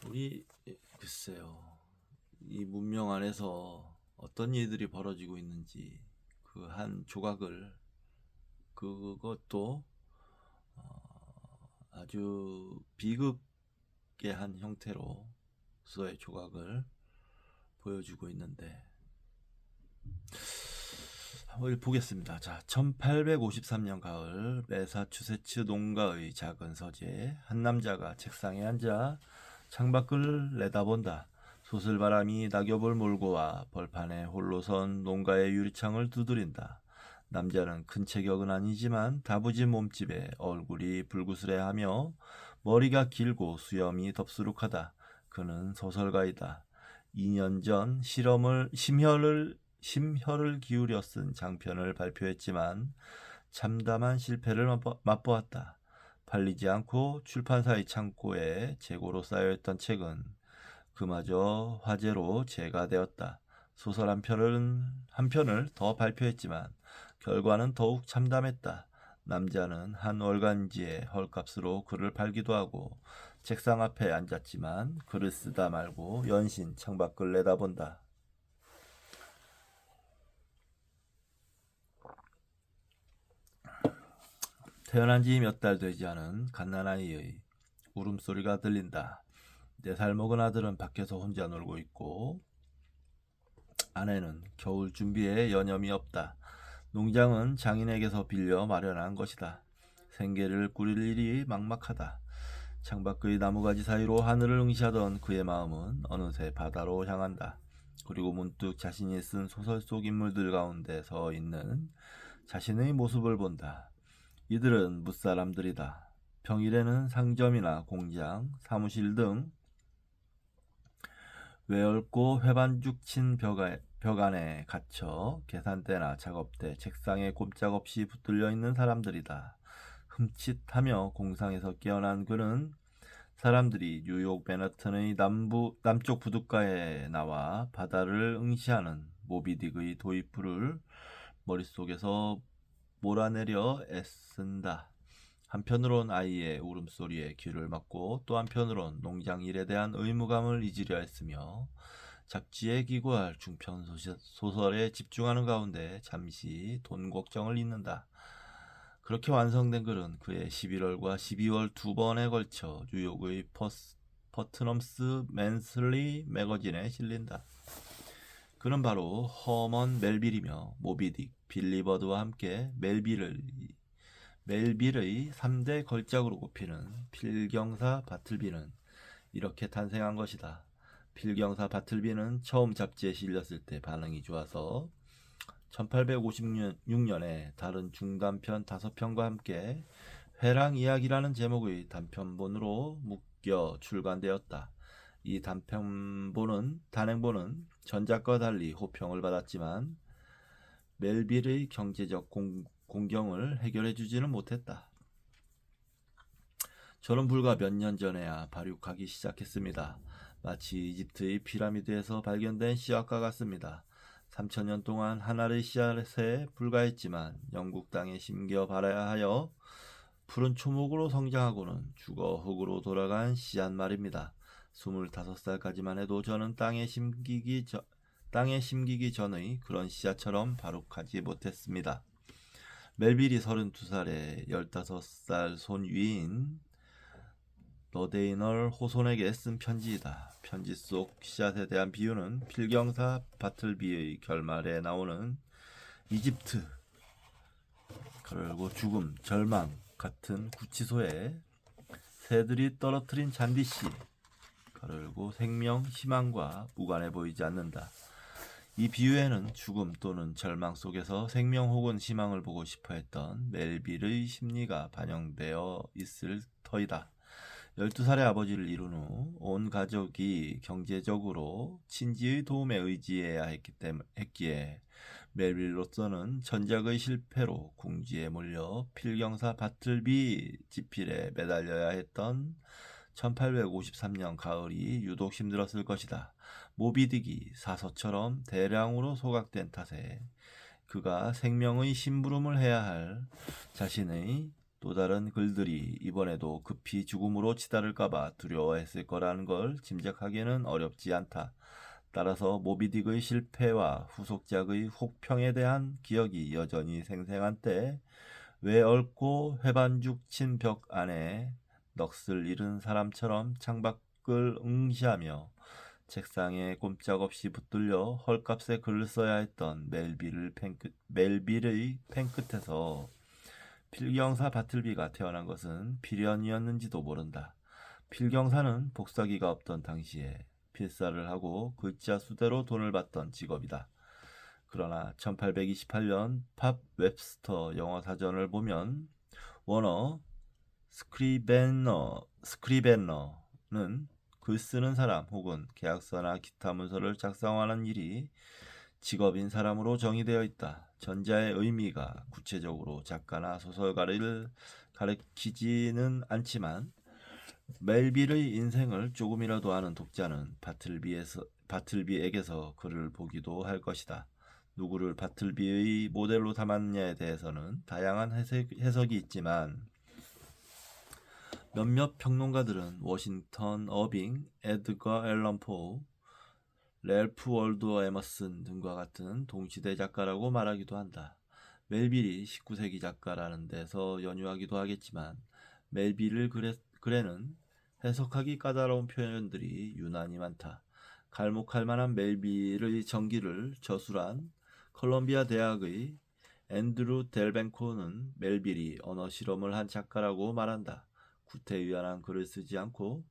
우리 글쎄요, 이 문명 안에서 어떤 일들이 벌어지고 있는지 그 한 조각을, 그것도 아주 비극의 한 형태로서의 조각을 보여주고 있는데, 한번 보겠습니다. 자, 1853년 가을 매사추세츠 농가의 작은 서재, 한 남자가 책상에 앉아 창밖을 내다본다. 소슬바람이 낙엽을 몰고 와 벌판에 홀로 선 농가의 유리창을 두드린다. 남자는 큰 체격은 아니지만 다부진 몸집에 얼굴이 불구스레하며 머리가 길고 수염이 덥수룩하다. 그는 소설가이다. 2년 전 심혈을 기울여 쓴 장편을 발표했지만 참담한 실패를 맛보았다. 팔리지 않고 출판사의 창고에 재고로 쌓여있던 책은 그마저 화재로 재가되었다. 소설 한 편을 더 발표했지만 결과는 더욱 참담했다. 남자는 한 월간지에 헐값으로 글을 팔기도 하고 책상 앞에 앉았지만 글을 쓰다 말고 연신 창밖을 내다본다. 태어난 지 몇 달 되지 않은 갓난아이의 울음소리가 들린다. 4살 먹은 아들은 밖에서 혼자 놀고 있고 아내는 겨울 준비에 여념이 없다. 농장은 장인에게서 빌려 마련한 것이다. 생계를 꾸릴 일이 막막하다. 창밖의 나무가지 사이로 하늘을 응시하던 그의 마음은 어느새 바다로 향한다. 그리고 문득 자신이 쓴 소설 속 인물들 가운데 서 있는 자신의 모습을 본다. 이들은 무사람들이다. 평일에는 상점이나 공장, 사무실 등 외넓고 회반죽 친 벽 안에 갇혀 계산대나 작업대, 책상에 꼼짝없이 붙들려 있는 사람들이다. 흠칫하며 공상에서 깨어난 그는 사람들이 뉴욕 맨하튼의 남쪽 부둣가에 나와 바다를 응시하는 모비딕의 도입부를 머릿속에서 몰아내려 애쓴다. 한편으론 아이의 울음소리에 귀를 막고 또 한편으론 농장 일에 대한 의무감을 잊으려 했으며 잡지에 기고할 중편 소설에 집중하는 가운데 잠시 돈 걱정을 잊는다. 그렇게 완성된 글은 그의 11월과 12월 2번에 걸쳐 뉴욕의 퍼트넘스 맨슬리 매거진에 실린다. 그는 바로 허먼 멜빌이며 모비딕, 빌리버드와 함께 멜빌의 3대 걸작으로 꼽히는 필경사 바틀비는 이렇게 탄생한 것이다. 필경사 바틀비는 처음 잡지에 실렸을 때 반응이 좋아서 1856년에 다른 중단편 5편과 함께 회랑 이야기라는 제목의 단편본으로 묶여 출간되었다. 이 단행본은 전작과 달리 호평을 받았지만 멜빌의 경제적 공경을 해결해 주지는 못했다. 저는 불과 몇 년 전에야 발육하기 시작했습니다. 마치 이집트의 피라미드에서 발견된 씨앗과 같습니다. 3000년 동안 한 알의 씨앗에 불과했지만 영국 땅에 심겨 발아야 하여 푸른 초목으로 성장하고는 죽어 흙으로 돌아간 씨앗 말입니다. 25살까지만 해도 저는 땅에 심기기 전의 그런 씨앗처럼 발육하지 못했습니다. 멜빌이 32살에 15살 손위인 러데이널 호손에게 쓴 편지이다. 편지 속 씨앗에 대한 비유는 필경사 바틀비의 결말에 나오는 이집트, 그리고 죽음, 절망 같은 구치소에 새들이 떨어뜨린 잔디씨, 그리고 생명, 희망과 무관해 보이지 않는다. 이 비유에는 죽음 또는 절망 속에서 생명 혹은 희망을 보고 싶어 했던 멜빌의 심리가 반영되어 있을 터이다. 12살의 아버지를 잃은 후 온 가족이 경제적으로 친지의 도움에 의지해야 했기에 멜빌로서는 전작의 실패로 궁지에 몰려 필경사 바틀비 지필에 매달려야 했던 1853년 가을이 유독 힘들었을 것이다. 모비딕이 사서처럼 대량으로 소각된 탓에 그가 생명의 심부름을 해야 할 자신의 또 다른 글들이 이번에도 급히 죽음으로 치달을까봐 두려워했을 거라는 걸 짐작하기는 어렵지 않다. 따라서 모비딕의 실패와 후속작의 혹평에 대한 기억이 여전히 생생한 때 왜 얽고 회반죽 친 벽 안에 넋을 잃은 사람처럼 창밖을 응시하며 책상에 꼼짝없이 붙들려 헐값에 글을 써야 했던 멜빌의 펜끝에서 필경사 바틀비가 태어난 것은 필연이었는지도 모른다. 필경사는 복사기가 없던 당시에 필사를 하고 글자 수대로 돈을 받던 직업이다. 그러나 1828년 팝 웹스터 영어 사전을 보면 워너 스크리베너는 글 쓰는 사람 혹은 계약서나 기타 문서를 작성하는 일이 직업인 사람으로 정의되어 있다. 전자의 의미가 구체적으로 작가나 소설가를 가리키지는 않지만 멜빌의 인생을 조금이라도 아는 독자는 바틀비에게서 글을 보기도 할 것이다. 누구를 바틀비의 모델로 담았냐에 대해서는 다양한 해석이 있지만 몇몇 평론가들은 워싱턴 어빙, 에드거 앨런 포, 랠프 월도 에머슨 등과 같은 동시대 작가라고 말하기도 한다. 멜빌이 19세기 작가라는 데서 연유하기도 하겠지만 멜빌의 글에는 해석하기 까다로운 표현들이 유난히 많다. 갈목할 만한 멜빌의 전기를 저술한 컬럼비아 대학의 앤드루 델벤코는 멜빌이 언어 실험을 한 작가라고 말한다. 구태의연한 글을 쓰지 않고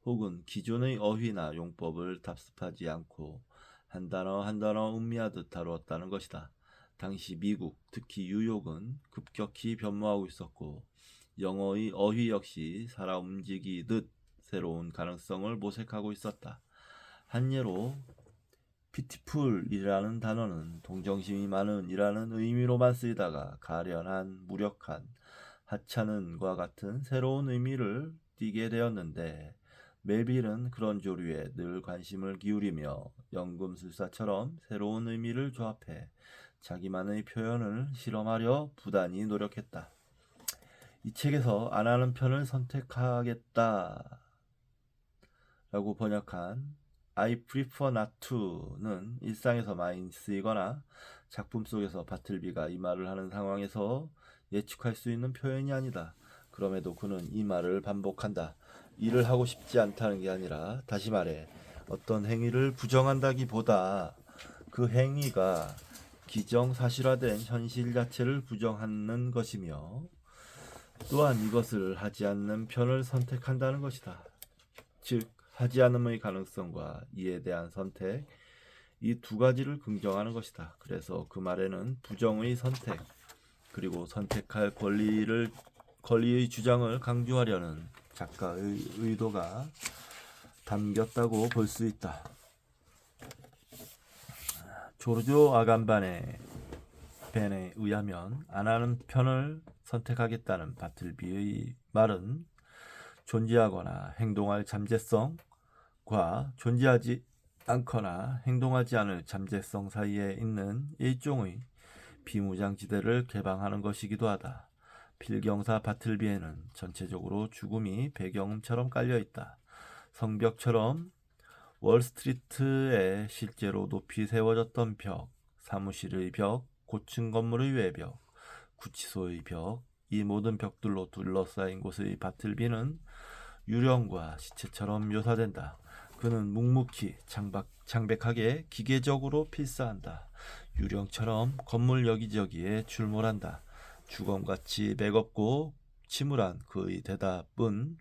혹은 기존의 어휘나 용법을 답습하지 않고 한 단어 한 단어 음미하듯 다루었다는 것이다. 당시 미국, 특히 뉴욕은 급격히 변모하고 있었고 영어의 어휘 역시 살아 움직이듯 새로운 가능성을 모색하고 있었다. 한 예로 피티풀이라는 단어는 동정심이 많은 이라는 의미로만 쓰이다가 가련한, 무력한, 하찮은과 같은 새로운 의미를 띠게 되었는데 멜빌은 그런 조류에 늘 관심을 기울이며 연금술사처럼 새로운 의미를 조합해 자기만의 표현을 실험하려 부단히 노력했다. 이 책에서 안 하는 편을 선택하겠다 라고 번역한 I prefer not to는 일상에서 많이 쓰이거나 작품 속에서 바틀비가 이 말을 하는 상황에서 예측할 수 있는 표현이 아니다. 그럼에도 그는 이 말을 반복한다. 일을 하고 싶지 않다는 게 아니라 다시 말해 어떤 행위를 부정한다기보다 그 행위가 기정사실화된 현실 자체를 부정하는 것이며 또한 이것을 하지 않는 편을 선택한다는 것이다. 즉 하지 않음의 가능성과 이에 대한 선택, 이 두 가지를 긍정하는 것이다. 그래서 그 말에는 부정의 선택, 그리고 선택할 권리의 주장을 강조하려는 작가의 의도가 담겼다고 볼 수 있다. 조르조 아간반의 벤에 의하면 안 하는 편을 선택하겠다는 바틀비의 말은 존재하거나 행동할 잠재성과 존재하지 않거나 행동하지 않을 잠재성 사이에 있는 일종의 비무장지대를 개방하는 것이기도 하다. 필경사 바틀비에는 전체적으로 죽음이 배경처럼 깔려있다. 성벽처럼 월스트리트에 실제로 높이 세워졌던 벽, 사무실의 벽, 고층 건물의 외벽, 구치소의 벽, 이 모든 벽들로 둘러싸인 곳의 바틀비는 유령과 시체처럼 묘사된다. 그는 묵묵히 창백하게 기계적으로 필사한다. 유령처럼 건물 여기저기에 출몰한다. 주검같이 매겁고 침울한 그의 대답은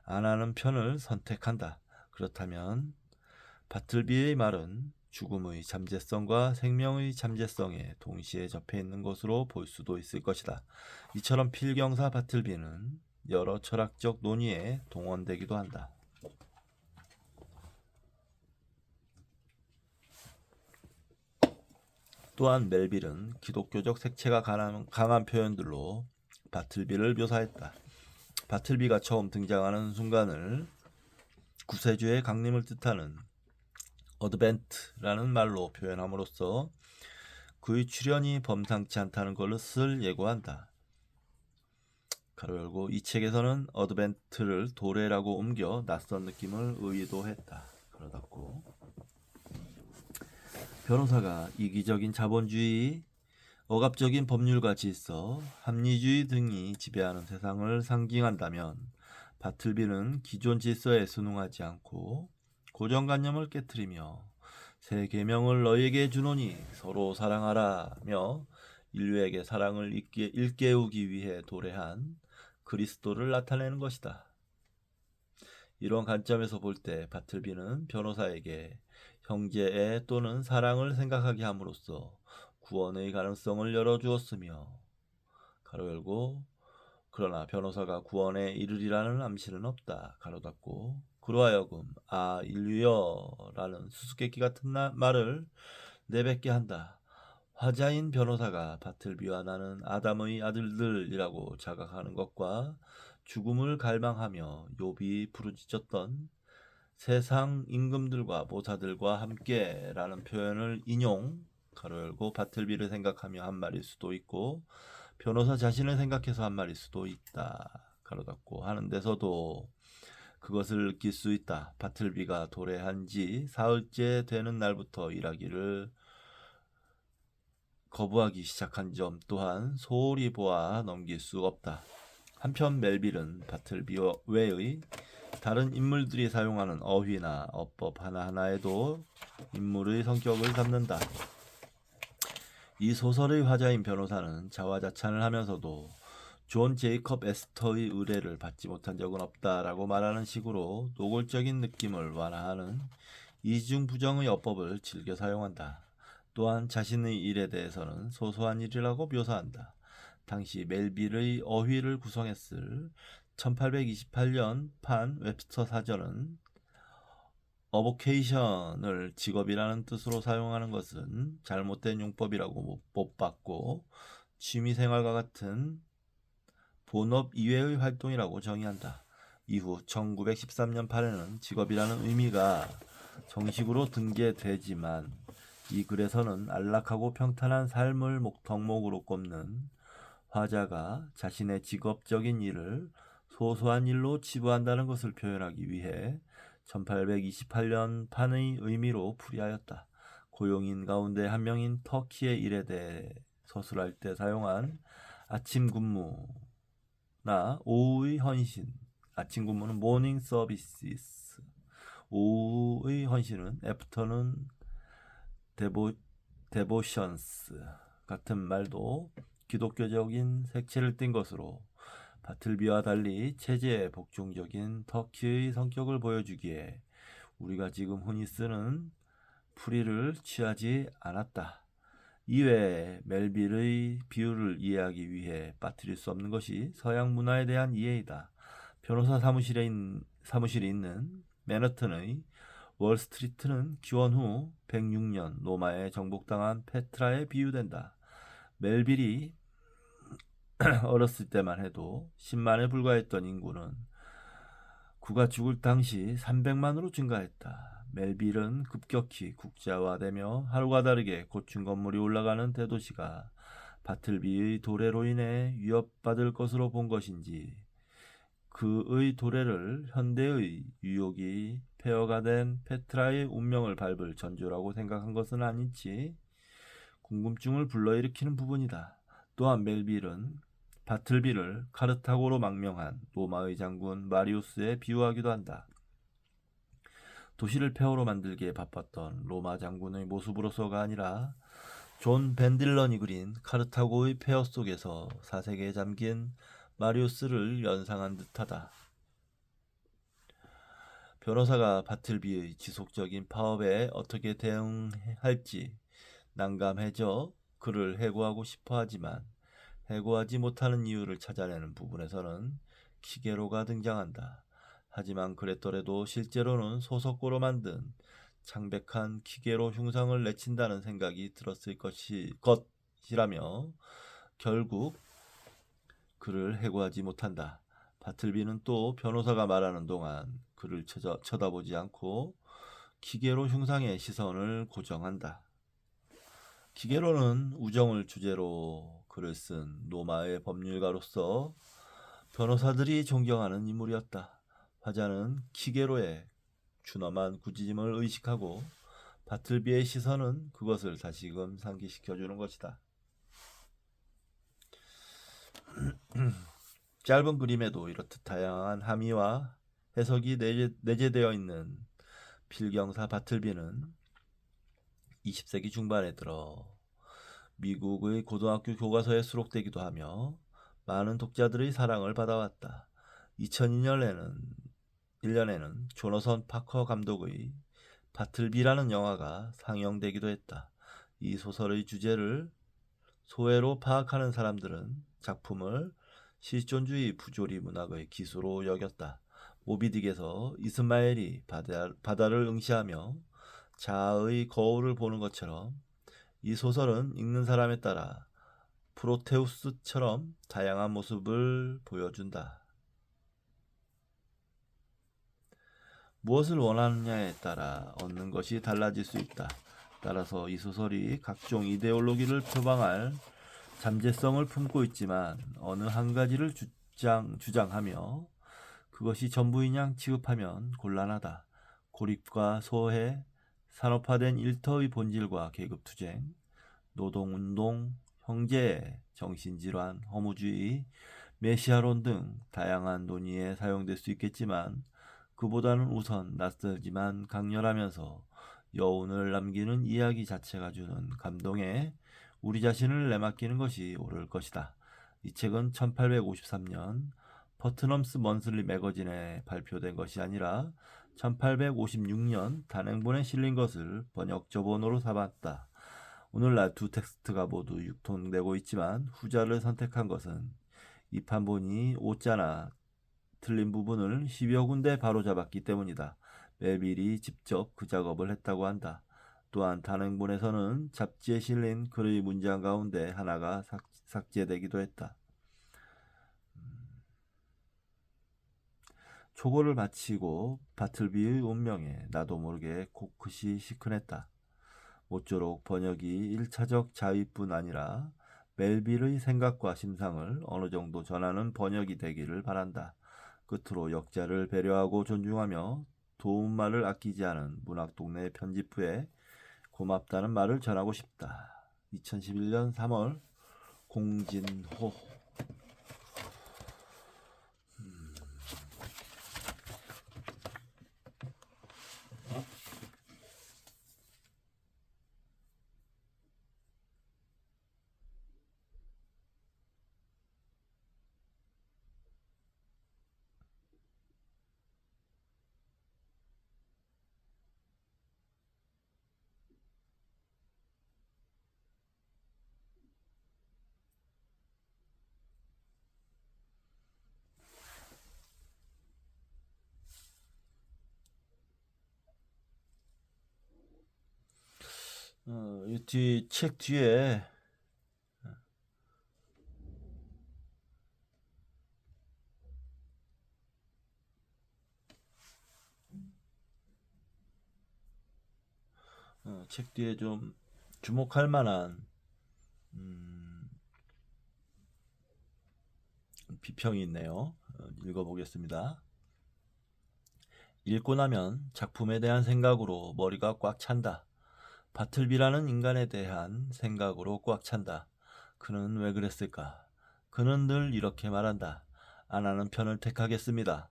안 하는 편을 선택한다. 그렇다면 바틀비의 말은 죽음의 잠재성과 생명의 잠재성에 동시에 접해 있는 것으로 볼 수도 있을 것이다. 이처럼 필경사 바틀비는 여러 철학적 논의에 동원되기도 한다. 또한 멜빌은 기독교적 색채가 강한 표현들로 바틀비를 묘사했다. 바틀비가 처음 등장하는 순간을 구세주의 강림을 뜻하는 어드벤트라는 말로 표현함으로써 그의 출현이 범상치 않다는 것을 예고한다. 가로 열고 이 책에서는 어드벤트를 도래라고 옮겨 낯선 느낌을 의도했다. 가로 닫고 변호사가 이기적인 자본주의, 억압적인 법률과 질서, 합리주의 등이 지배하는 세상을 상징한다면 바틀비는 기존 질서에 순응하지 않고 고정관념을 깨트리며 새 계명을 너희에게 주노니 서로 사랑하라며 인류에게 사랑을 일깨우기 위해 도래한 그리스도를 나타내는 것이다. 이런 관점에서 볼 때 바틀비는 변호사에게 형제애 또는 사랑을 생각하게 함으로써 구원의 가능성을 열어주었으며 가로 열고 그러나 변호사가 구원에 이르리라는 암시는 없다. 가로 닫고 그로 하여금 아 인류여 라는 수수께끼 같은 말을 내뱉게 한다. 화자인 변호사가 바틀비와 나는 아담의 아들들이라고 자각하는 것과 죽음을 갈망하며 욥이 부르짖었던 세상 임금들과 모사들과 함께 라는 표현을 인용 가로 열고 바틀비를 생각하며 한 말일 수도 있고 변호사 자신을 생각해서 한 말일 수도 있다. 가로 닫고 하는 데서도 그것을 느낄 수 있다. 바틀비가 도래한 지 사흘째 되는 날부터 일하기를 거부하기 시작한 점 또한 소홀히 보아 넘길 수 없다. 한편 멜빌은 바틀비 외의 다른 인물들이 사용하는 어휘나 어법 하나하나에도 인물의 성격을 담는다. 이 소설의 화자인 변호사는 자화자찬을 하면서도 존 제이컵 에스터의 의뢰를 받지 못한 적은 없다라고 말하는 식으로 노골적인 느낌을 완화하는 이중부정의 어법을 즐겨 사용한다. 또한 자신의 일에 대해서는 소소한 일이라고 묘사한다. 당시 멜빌의 어휘를 구성했을 1828년 판 웹스터 사전은 어보케이션을 직업이라는 뜻으로 사용하는 것은 잘못된 용법이라고 못 봤고 취미생활과 같은 본업 이외의 활동이라고 정의한다. 이후 1913년 판에는 직업이라는 의미가 정식으로 등재되지만 이 글에서는 안락하고 평탄한 삶을 덕목으로 꼽는 화자가 자신의 직업적인 일을 소소한 일로 치부한다는 것을 표현하기 위해 1828년 판의 의미로 풀이하였다. 고용인 가운데 한 명인 터키의 일에 대해 서술할 때 사용한 아침 근무나 오후의 헌신, 아침 근무는 모닝 서비스, 오후의 헌신은 애프터눈 데보션스 같은 말도 기독교적인 색채를 띤 것으로 바틀비와 달리 체제에 복종적인 터키의 성격을 보여주기에 우리가 지금 흔히 쓰는 풀이를 취하지 않았다. 이외에 멜빌의 비유를 이해하기 위해 빠뜨릴 수 없는 것이 서양 문화에 대한 이해이다. 변호사 사무실이 있는 맨하튼의 월스트리트는 기원 후 106년 로마에 정복당한 페트라에 비유된다. 멜빌이 어렸을 때만 해도 10만에 불과했던 인구는 그가 죽을 당시 300만으로 증가했다. 멜빌은 급격히 국제화되며 하루가 다르게 고층 건물이 올라가는 대도시가 바틀비의 도래로 인해 위협받을 것으로 본 것인지, 그의 도래를 현대의 뉴욕이 폐허가 된 페트라의 운명을 밟을 전조라고 생각한 것은 아닌지 궁금증을 불러일으키는 부분이다. 또한 멜빌은 바틀비를 카르타고로 망명한 로마의 장군 마리우스에 비유하기도 한다. 도시를 폐허로 만들기에 바빴던 로마 장군의 모습으로서가 아니라 존 밴딜런이 그린 카르타고의 폐허 속에서 사색에 잠긴 마리우스를 연상한 듯하다. 변호사가 바틀비의 지속적인 파업에 어떻게 대응할지 난감해져 그를 해고하고 싶어 하지만 해고하지 못하는 이유를 찾아내는 부분에서는 키게로가 등장한다. 하지만 그랬더라도 실제로는 소속고로 만든 창백한 키게로 흉상을 내친다는 생각이 들었을 것이라며 결국 그를 해고하지 못한다. 바틀비는 또 변호사가 말하는 동안 그를 쳐다보지 않고 키게로 흉상의 시선을 고정한다. 키게로는 우정을 주제로 글을 쓴 로마의 법률가로서 변호사들이 존경하는 인물이었다. 화자는 키게로의 준엄한 구지짐을 의식하고 바틀비의 시선은 그것을 다시금 상기시켜주는 것이다. 짧은 그림에도 이렇듯 다양한 함의와 해석이 내재되어 있는 필경사 바틀비는 20세기 중반에 들어 미국의 고등학교 교과서에 수록되기도 하며 많은 독자들의 사랑을 받아왔다. 2001년에는 조너선 파커 감독의 바틀비라는 영화가 상영되기도 했다. 이 소설의 주제를 소외로 파악하는 사람들은 작품을 실존주의 부조리 문학의 기수로 여겼다. 모비딕에서 이스마엘이 바다를 응시하며 자아의 거울을 보는 것처럼 이 소설은 읽는 사람에 따라 프로테우스처럼 다양한 모습을 보여준다. 무엇을 원하느냐에 따라 얻는 것이 달라질 수 있다. 따라서 이 소설이 각종 이데올로기를 표방할 잠재성을 품고 있지만 어느 한 가지를 주장하며 그것이 전부인 양 취급하면 곤란하다. 고립과 소외, 산업화된 일터의 본질과 계급투쟁, 노동운동, 형제, 정신질환, 허무주의, 메시아론 등 다양한 논의에 사용될 수 있겠지만 그보다는 우선 낯설지만 강렬하면서 여운을 남기는 이야기 자체가 주는 감동에 우리 자신을 내맡기는 것이 옳을 것이다. 이 책은 1853년 퍼트넘스 먼슬리 매거진에 발표된 것이 아니라 1856년 단행본에 실린 것을 번역 저본으로 삼았다. 오늘날 두 텍스트가 모두 유통되고 있지만 후자를 선택한 것은 이 판본이 오자나 틀린 부분을 10여 군데 바로잡았기 때문이다. 멜빌이 직접 그 작업을 했다고 한다. 또한 단행본에서는 잡지에 실린 글의 문장 가운데 하나가 삭제되기도 했다. 초고를 마치고 바틀비의 운명에 나도 모르게 코끝이 시큰했다. 모쪼록 번역이 1차적 자위뿐 아니라 멜빌의 생각과 심상을 어느 정도 전하는 번역이 되기를 바란다. 끝으로 역자를 배려하고 존중하며 도움말을 아끼지 않은 문학동네 편집부에 고맙다는 말을 전하고 싶다. 2011년 3월 공진호. 이 책 뒤에 책 뒤에 좀 주목할 만한 비평이 있네요. 읽어보겠습니다. 읽고 나면 작품에 대한 생각으로 머리가 꽉 찬다. 바틀비라는 인간에 대한 생각으로 꽉 찬다. 그는 왜 그랬을까? 그는 늘 이렇게 말한다. 안 하는 편을 택하겠습니다.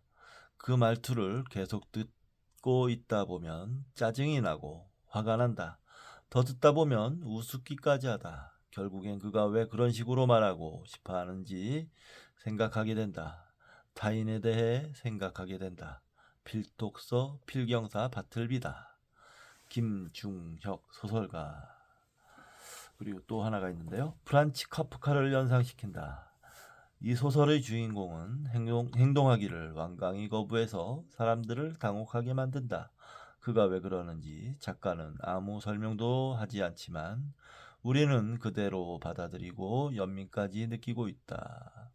그 말투를 계속 듣고 있다 보면 짜증이 나고 화가 난다. 더 듣다 보면 우습기까지 하다. 결국엔 그가 왜 그런 식으로 말하고 싶어 하는지 생각하게 된다. 타인에 대해 생각하게 된다. 필독서 필경사 바틀비다. 김중혁 소설가. 그리고 또 하나가 있는데요. 프란치 카프카를 연상시킨다. 이 소설의 주인공은 행동하기를 완강히 거부해서 사람들을 당혹하게 만든다. 그가 왜 그러는지 작가는 아무 설명도 하지 않지만 우리는 그대로 받아들이고 연민까지 느끼고 있다.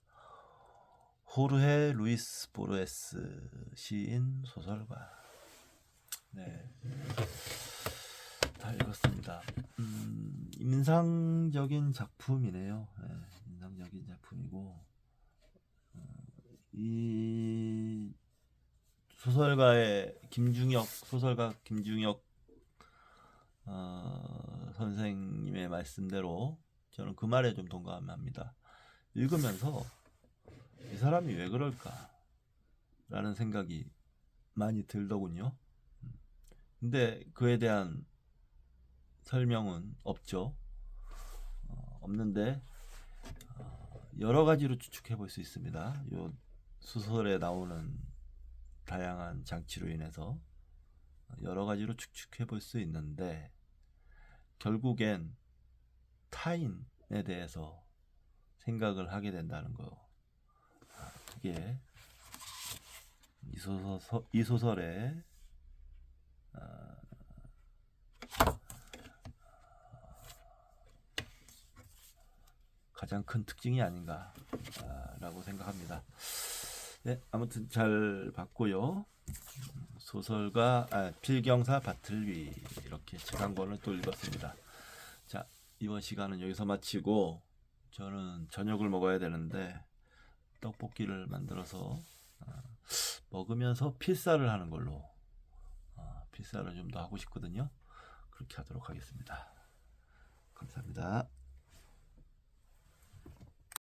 호르헤 루이스 보르헤스 시인 소설가. 네, 다 읽었습니다. 인상적인 작품이네요. 네, 인상적인 작품이고 이 소설가의 소설가 김중혁 선생님의 말씀대로 저는 그 말에 좀 동감합니다. 읽으면서 이 사람이 왜 그럴까? 라는 생각이 많이 들더군요. 근데 그에 대한 설명은 없죠. 없는데 여러 가지로 추측해 볼 수 있습니다. 요 소설에 나오는 다양한 장치로 인해서 여러 가지로 추측해 볼 수 있는데 결국엔 타인에 대해서 생각을 하게 된다는 거. 그게 이 소설의 가장 큰 특징이 아닌가라고 생각합니다. 네, 아무튼 잘 봤고요. 소설가 필경사 바틀비 이렇게 책 한 권을 또 읽었습니다. 자, 이번 시간은 여기서 마치고 저는 저녁을 먹어야 되는데 떡볶이를 만들어서 먹으면서 필사를 하는 걸로 필사를 좀 더 하고 싶거든요. 그렇게 하도록 하겠습니다. 감사합니다.